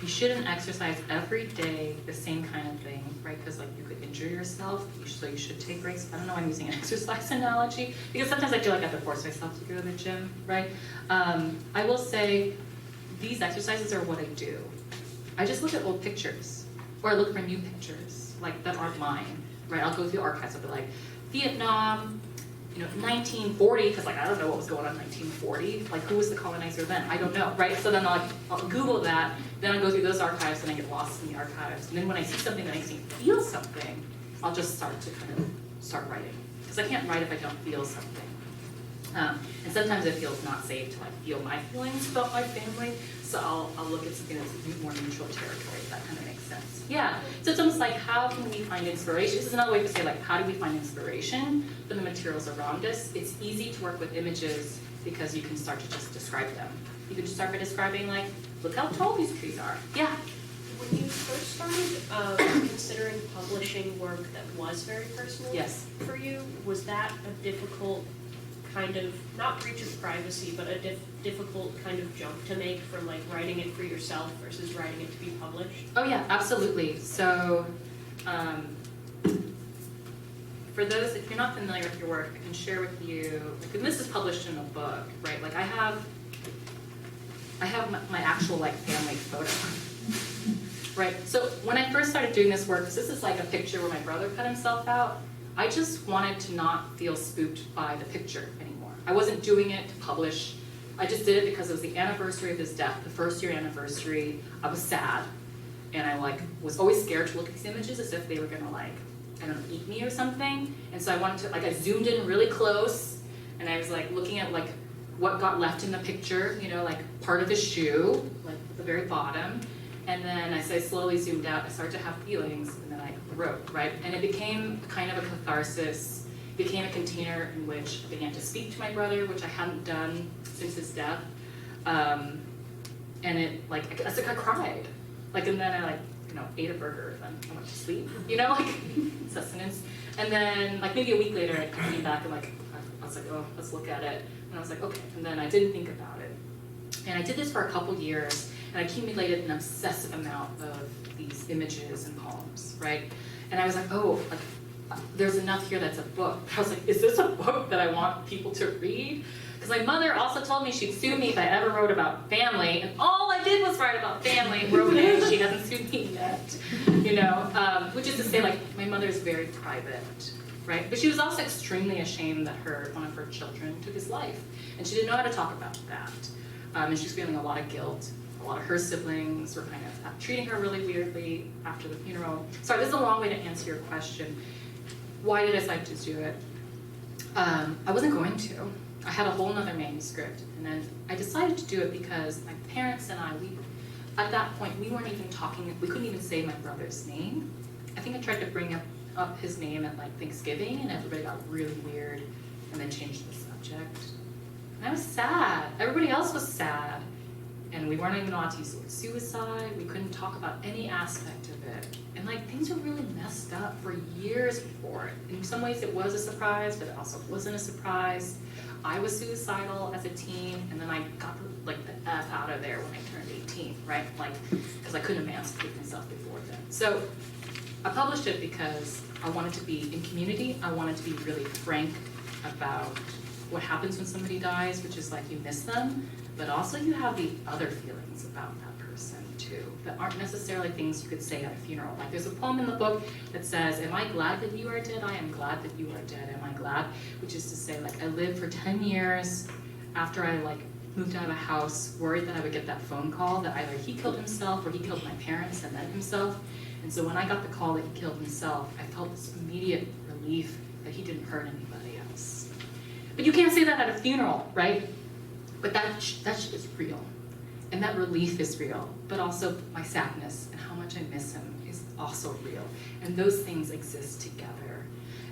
you shouldn't exercise every day the same kind of thing, right? Because like you could injure yourself, so you should take breaks. I don't know why I'm using an exercise analogy, because sometimes I feel like I have to force myself to go to the gym, right? I will say, these exercises are what I do. I just look at old pictures, or I look for new pictures, like that aren't mine, right? I'll go through archives, I'll be like, Vietnam, you know, 1940, because like I don't know what was going on in 1940. Like who was the colonizer then? I don't know, right? So then I'll Google that, then I'll go through those archives and I get lost in the archives. And then when I see something that makes me feel something, I'll just start writing. Because I can't write if I don't feel something. And sometimes it feels not safe to like feel my feelings about my family. So I'll look at something that's more neutral territory, if that kind of makes sense. Yeah, so it's almost like how can we find inspiration? This is another way to say like how do we find inspiration for the materials around us? It's easy to work with images because you can start to just describe them. You can just start by describing like, look how tall these trees are. Yeah. When you first started considering publishing work that was very personal Yes. for you, was that a difficult kind of, not breach of privacy, but a difficult kind of jump to make from like writing it for yourself versus writing it to be published? Oh yeah, absolutely. So for those, if you're not familiar with your work, I can share with you, like, and this is published in a book, right? Like I have my actual like family photo. right? So when I first started doing this work, 'cause this is like a picture where my brother cut himself out, I just wanted to not feel spooked by the picture anymore. I wasn't doing it to publish. I just did it because it was the anniversary of his death, the first year anniversary. I was sad, and I was always scared to look at these images as if they were gonna I don't know, eat me or something. And so I wanted to, I zoomed in really close, and I was looking at what got left in the picture, part of his shoe, at the very bottom. And then as I slowly zoomed out, I started to have feelings, and then I wrote, right? And it became kind of a catharsis, became a container in which I began to speak to my brother, which I hadn't done since his death. And it, I cried. And then I ate a burger, then I went to sleep, sustenance. And then maybe a week later, I came back and I was oh, let's look at it. And I was okay. And then I didn't think about it. And I did this for a couple years, and I accumulated an obsessive amount of these images and poems, right? And I was there's enough here that's a book. I was is this a book that I want people to read? Because my mother also told me she'd sue me if I ever wrote about family, and all I did was write about family and wrote it. She hasn't sued me yet, which is to say, my mother's very private, right? But she was also extremely ashamed that one of her children took his life, and she didn't know how to talk about that. And she was feeling a lot of guilt. A lot of her siblings were kind of treating her really weirdly after the funeral. Sorry, this is a long way to answer your question. Why did I decide to do it? I wasn't going to. I had a whole nother manuscript, and then I decided to do it because my parents and I, at that point, we weren't even talking, we couldn't even say my brother's name. I think I tried to bring up his name at Thanksgiving, and everybody got really weird, and then changed the subject. And I was sad. Everybody else was sad. And we weren't even allowed to use the word suicide. We couldn't talk about any aspect of it. And things were really messed up for years before it. In some ways it was a surprise, but it also wasn't a surprise. I was suicidal as a teen, and then I got the F out of there when I turned 18, right? Because I couldn't emancipate myself before then. So I published it because I wanted to be in community. I wanted to be really frank about what happens when somebody dies, which is you miss them, but also you have the other feelings about that person too, that aren't necessarily things you could say at a funeral. There's a poem in the book that says, am I glad that you are dead? I am glad that you are dead. Am I glad? Which is to say, I lived for 10 years after I moved out of a house, worried that I would get that phone call that either he killed himself or he killed my parents and then himself. And so when I got the call that he killed himself, I felt this immediate relief that he didn't hurt anybody else. But you can't say that at a funeral, right? But that shit is real. And that relief is real. But also my sadness and how much I miss him is also real. And those things exist together.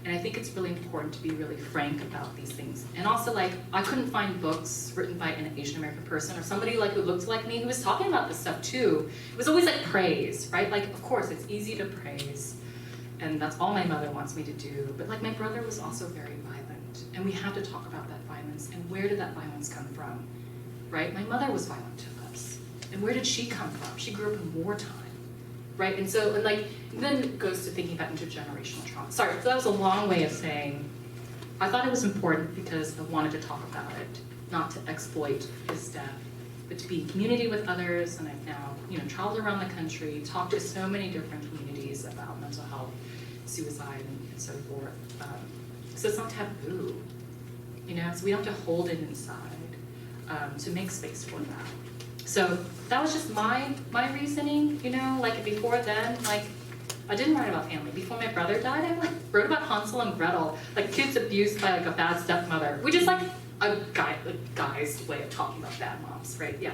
And I think it's really important to be really frank about these things. And also I couldn't find books written by an Asian American person or somebody who looked like me who was talking about this stuff too. It was always praise, right? Of course it's easy to praise. And that's all my mother wants me to do. But my brother was also very violent. And we have to talk about that violence. And where did that violence come from? Right? My mother was violent to us. And where did she come from? She grew up in wartime. Right? And so, then it goes to thinking about intergenerational trauma. Sorry, so that was a long way of saying, I thought it was important because I wanted to talk about it, not to exploit his death, but to be in community with others. And I've now, traveled around the country, talked to so many different communities about mental health, suicide, and so forth. So it's not taboo, so we don't have to hold it inside to make space for that. So that was just my reasoning, before then, I didn't write about family. Before my brother died, I wrote about Hansel and Gretel, kids abused by a bad stepmother, which is a guy's way of talking about bad moms, right? Yeah.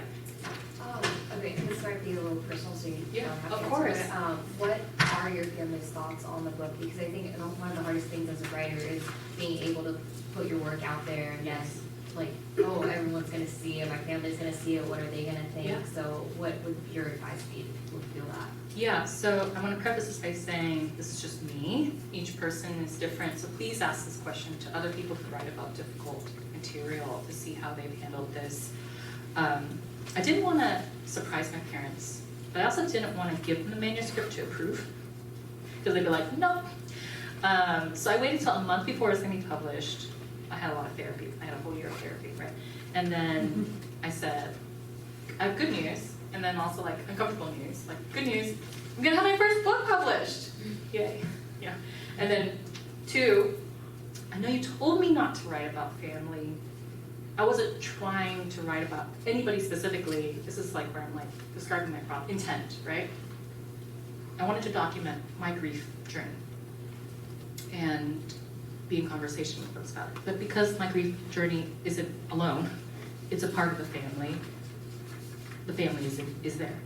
Okay, this might be a little personal, so you Yeah, don't have of to course. answer, but what are your family's thoughts on the book? Because I think one of the hardest things as a writer is being able to put your work out there and yes, oh, everyone's gonna see it, my family's gonna see it, what are they gonna think? Yeah. So what would your advice be if people feel that? Yeah, so I want to preface this by saying this is just me. Each person is different, so please ask this question to other people who write about difficult material to see how they've handled this. I didn't want to surprise my parents, but I also didn't want to give them the manuscript to approve, because they'd be nope. So I waited till a month before it was going to be published. I had a lot of therapy. I had a whole year of therapy, right? And then I said, I have good news. And then also like uncomfortable news, like good news, I'm gonna have my first book published. Yay, yeah. And then 2, I know you told me not to write about family. I wasn't trying to write about anybody specifically. This is like where I'm like describing my intent, right? I wanted to document my grief journey and be in conversation with folks about it. But because my grief journey isn't alone, it's a part of the family is there.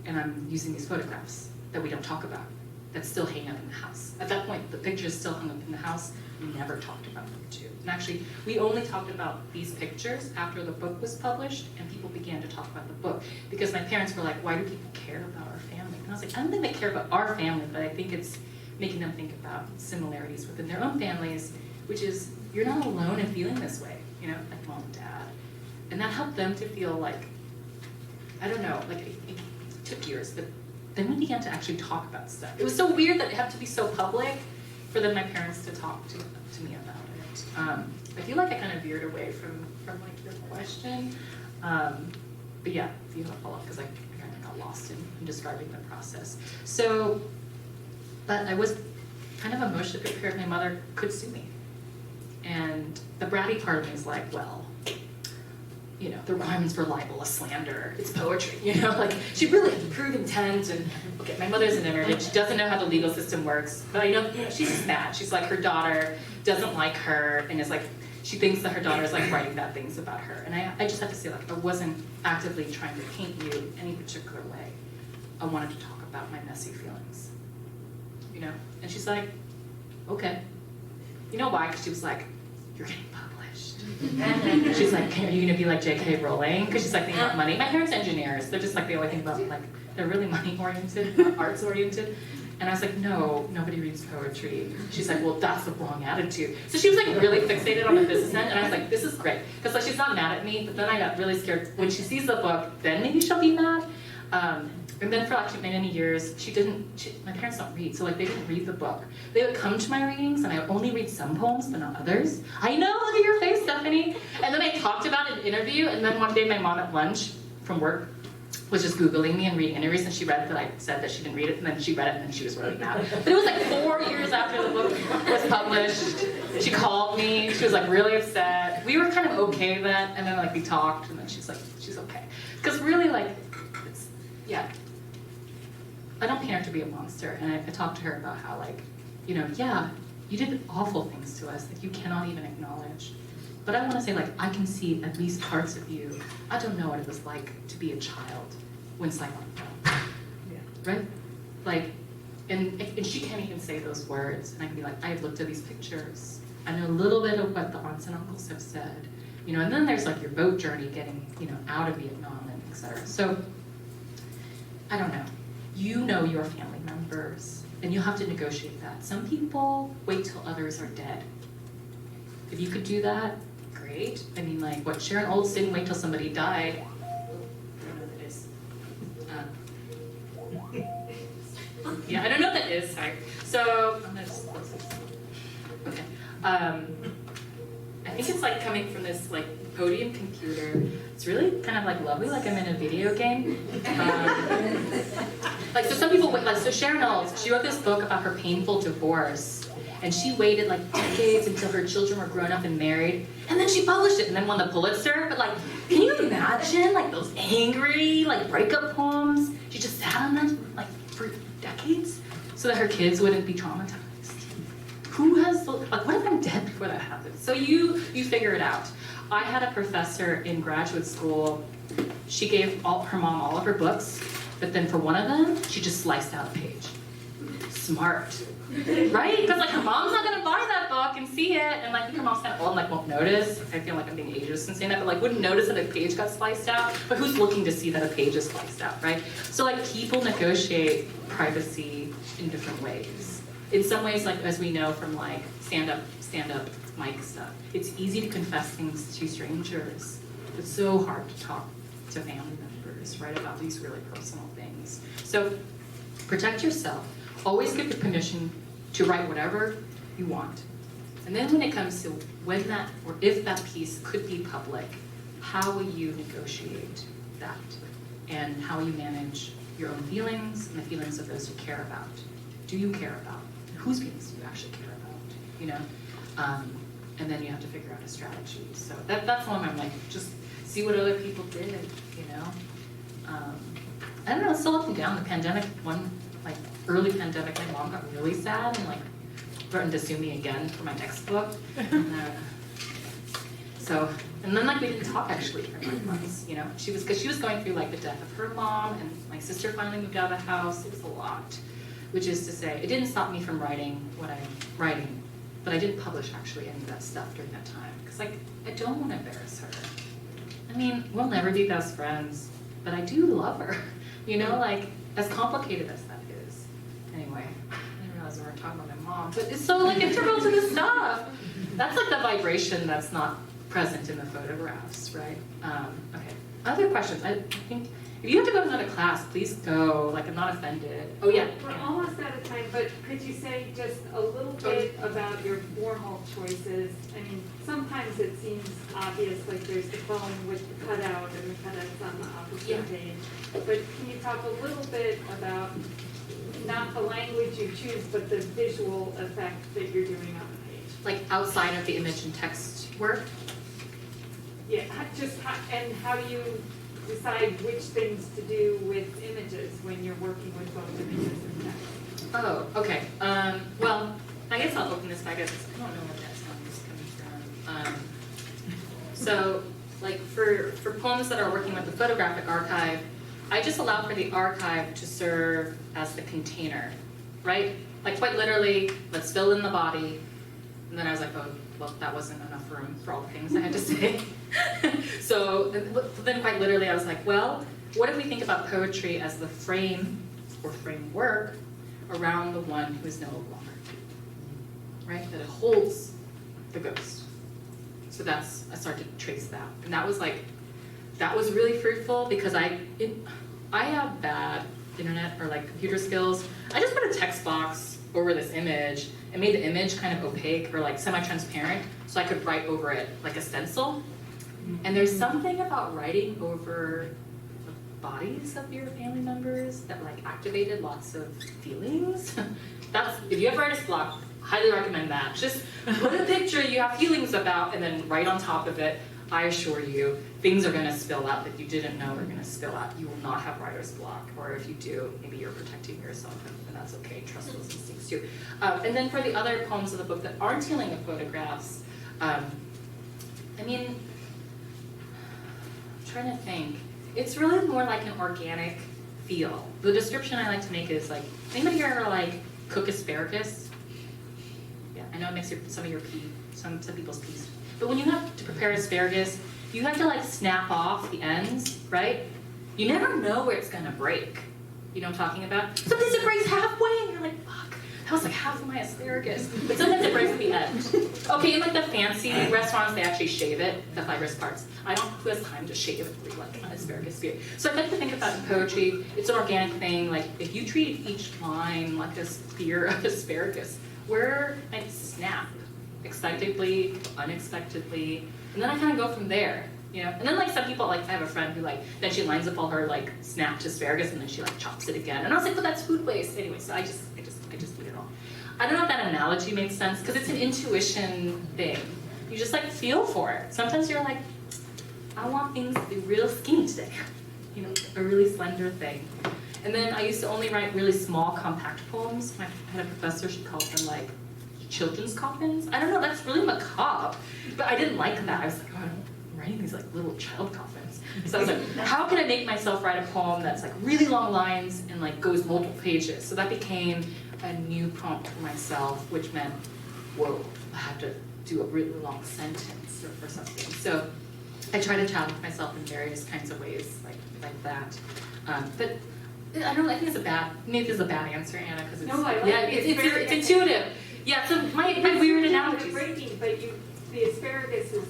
And I'm using these photographs that we don't talk about, that still hang up in the house. At that point, the pictures still hung up in the house. We never talked about them too. And actually, we only talked about these pictures after the book was published and people began to talk about the book. Because my parents were like, why do people care about our family? And I was like, I don't think they care about our family, but I think it's making them think about similarities within their own families, which is, you're not alone in feeling this way, you know, like mom and dad. And that helped them to feel like, I don't know, like it took years, but then we began to actually talk about stuff. It was so weird that it had to be so public for then my parents to talk to me about it. I feel like I kind of veered away from like your question. But yeah, if you want to follow up, because I kind of got lost in describing the process. So, but I was kind of emotionally prepared my mother could sue me. And the bratty part of me is like, well, you know, the requirements for libel is slander, it's poetry, you know, like, she really had to prove intent, and, okay, my mother's an immigrant, she doesn't know how the legal system works, but I know, she's just mad, she's like, her daughter doesn't like her, and is like, she thinks that her daughter is like writing bad things about her, and I just have to say, like, I wasn't actively trying to paint you any particular way, I wanted to talk about my messy feelings, you know, and she's like, okay, you know why, because she was like, you're getting published. She's like, are you gonna be like J.K. Rowling? Because she's like, thinking about money. My parents are engineers. They're just like, they only think about like, they're really money oriented, not arts oriented. And I was like, no, nobody reads poetry. She's like, well, that's the wrong attitude. So she was like really fixated on the business end, and I was like, this is great. Because like, she's not mad at me, but then I got really scared. When she sees the book, then maybe she'll be mad. And then for actually many years, my parents don't read, so like they didn't read the book. They would come to my readings, and I would only read some poems, but not others. I know, look at your face, Stephanie. And then I talked about it in an interview, and then one day my mom at lunch from work was just Googling me and reading interviews, and she read that I said that she didn't read it, and then she read it, and then she was really mad. But it was like 4 years after the book was published. She called me, she was like really upset. We were kind of okay then, and then like we talked, and then she's like, she's okay. Because really like, it's, yeah. I don't paint her to be a monster, and I talked to her about how, like, you know, yeah, you did awful things to us that you cannot even acknowledge. But I want to say, like, I can see at least parts of you. I don't know what it was like to be a child when Saigon fell. Yeah. Right? Like, and she can't even say those words, and I can be like, I've looked at these pictures. I know a little bit of what the aunts and uncles have said. You know, and then there's like your boat journey getting, you know, out of Vietnam and et cetera. So, I don't know. You know your family members, and you'll have to negotiate that. Some people wait till others are dead. If you could do that, great. I mean, like, what, Sharon Olds didn't wait till somebody died. I don't know what that is. Yeah, I don't know what that is, sorry. So, I'm gonna just close this. Okay. I think it's like coming from this, like, podium computer. It's really kind of like lovely, like I'm in a video game. Like, so some people wait, like, so Sharon Olds, she wrote this book about her painful divorce, and she waited like decades until her children were grown up and married, and then she published it and then won the Pulitzer. But like, can you imagine like those angry, like breakup poems? She just sat on them like for decades so that her kids wouldn't be traumatized. Who has, like, what if I'm dead before that happens? So you figure it out. I had a professor in graduate school, she gave her mom all of her books, but then for one of them, she just sliced out a page. Smart, right? Because like her mom's not gonna buy that book and see it, and like her mom's kind of old and like won't notice. I feel like I'm being ageist in saying that, but like wouldn't notice that a page got sliced out, but who's looking to see that a page is sliced out, right? So like people negotiate privacy in different ways. In some ways, like as we know from like stand-up mic stuff, it's easy to confess things to strangers. It's so hard to talk to family members, right, about these really personal things. So protect yourself. Always give the permission to write whatever you want. And then when it comes to when that, or if that piece could be public, how will you negotiate that? and how you manage your own feelings and the feelings of those you care about. Do you care about? Whose feelings do you actually care about? You know? And then you have to figure out a strategy. So that's one I'm like, just see what other people did, you know? I don't know, it's still up and down. The pandemic, like early pandemic, my mom got really sad and like threatened to sue me again for my next book. And then like we didn't talk actually for 9 months, you know? Because she was going through like the death of her mom, and my sister finally moved out of the house. It was a lot, which is to say, it didn't stop me from writing what I'm writing, but I didn't publish actually any of that stuff during that time. Because like, I don't want to embarrass her. I mean, we'll never be best friends, but I do love her. You know, like, as complicated as that is. Anyway, I didn't realize we weren't talking about my mom, but it's so like integral to the stuff. That's like the vibration that's not present in the photographs, right? Okay, other questions? I think if you have to go to another class, please go, like I'm not offended. Oh yeah. We're almost out of time, but could you say just a little bit about your formal choices? I mean, sometimes it seems obvious, like there's the poem with the cutout and the cutouts on the opposite page. But can you talk a little bit about not the language you choose, but the visual effect that you're doing on the page? Like outside of the image and text work? Yeah, and how do you decide which things to do with images when you're working with both images and text? Oh, okay. Well, I guess I'll open this back up. I don't know where that sound is coming from. So, like for poems that are working with the photographic archive, I just allow for the archive to serve as the container, right? Like quite literally, let's fill in the body. And then I was like, oh, well, that wasn't enough room for all the things I had to say. So then quite literally I was like, well, what if we think about poetry as the frame or framework around the one who is no longer, right? That it holds the ghost. So I started to trace that. And that was really fruitful because I have bad internet or like computer skills. I just put a text box over this image and made the image kind of opaque or like semi-transparent so I could write over it like a stencil. And there's something about writing over the bodies of your family members that like activated lots of feelings. If you have writer's block, highly recommend that. Just put a picture you have feelings about and then write on top of it. I assure you, things are gonna spill out that you didn't know were gonna spill out. You will not have writer's block, or if you do, maybe you're protecting yourself, and that's okay. Trust those instincts too. And then for the other poems of the book that aren't dealing with photographs, I mean, I'm trying to think. It's really more like an organic feel. The description I like to make is like, anybody here ever like cook asparagus? Yeah, I know it makes some people's peas. But when you have to prepare asparagus, you have to like snap off the ends, right? You never know where it's gonna break. You know what I'm talking about? Sometimes it breaks halfway and you're like, fuck, that was like half of my asparagus. But sometimes it breaks at the end. Okay, in like the fancy restaurants, they actually shave it, the fibrous parts. Who has time to shave like an asparagus spear? So I like to think about in poetry, it's an organic thing. Like if you treat each line like a spear of asparagus, where I snap. Excitedly, unexpectedly, and then I kind of go from there, you know. And then like some people, like I have a friend who like then she lines up all her like snapped asparagus and then she like chops it again, and I was like, but that's food waste anyway. So I just eat it all. I don't know if that analogy makes sense because it's an intuition thing. You just like feel for it. Sometimes you're like, I want things to be real skinny today, you know, a really slender thing. And then I used to only write really small, compact poems. I had a professor, she called them like children's coffins. I don't know, that's really macabre, but I didn't like that. I was like, oh, I'm writing these like little child coffins. So I was like, how can I make myself write a poem that's like really long lines and like goes multiple pages? So that became a new prompt for myself, which meant, whoa, I have to do a really long sentence or something. So I try to challenge myself in various kinds of ways like that. But I don't know, I think it's maybe it's a bad answer, Anna, because it's, it's intuitive. Yeah, so my weird analogy. Breaking, but the asparagus is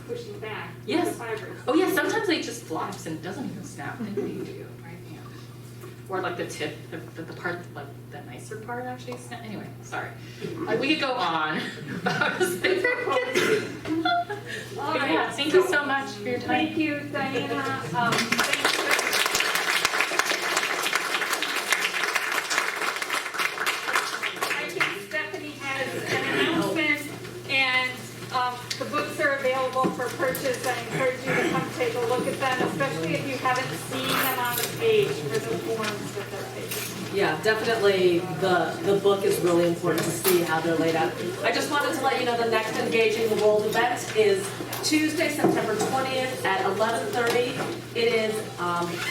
pushing back. Yes. The fibers. Oh yeah, sometimes it just flops and doesn't even snap. Then what do you do, right? Yeah. Or like the tip, the part, like the nicer part actually snap. Anyway, sorry. We could go on. All right. Yeah, thank you so much for your time. Thank you, Diana. Thank you. for purchase. I encourage you to come take a look at them, especially if you haven't seen them on the page for the forms that they're pages. Yeah, definitely the book is really important to see how they're laid out. I just wanted to let you know the next Engaging the World event is Tuesday, September 20th at 11:30. It is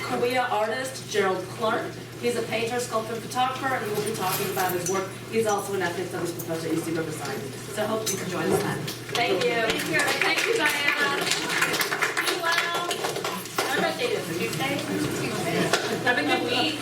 Korea artist Gerald Clark. He's a painter, sculptor, photographer, and he will be talking about his work. He's also an ethnic studies professor at UC Riverside. So I hope you can join us then. Thank you. Thank you. Thank you, Diana. What birthday is it? Tuesday? Having a good week.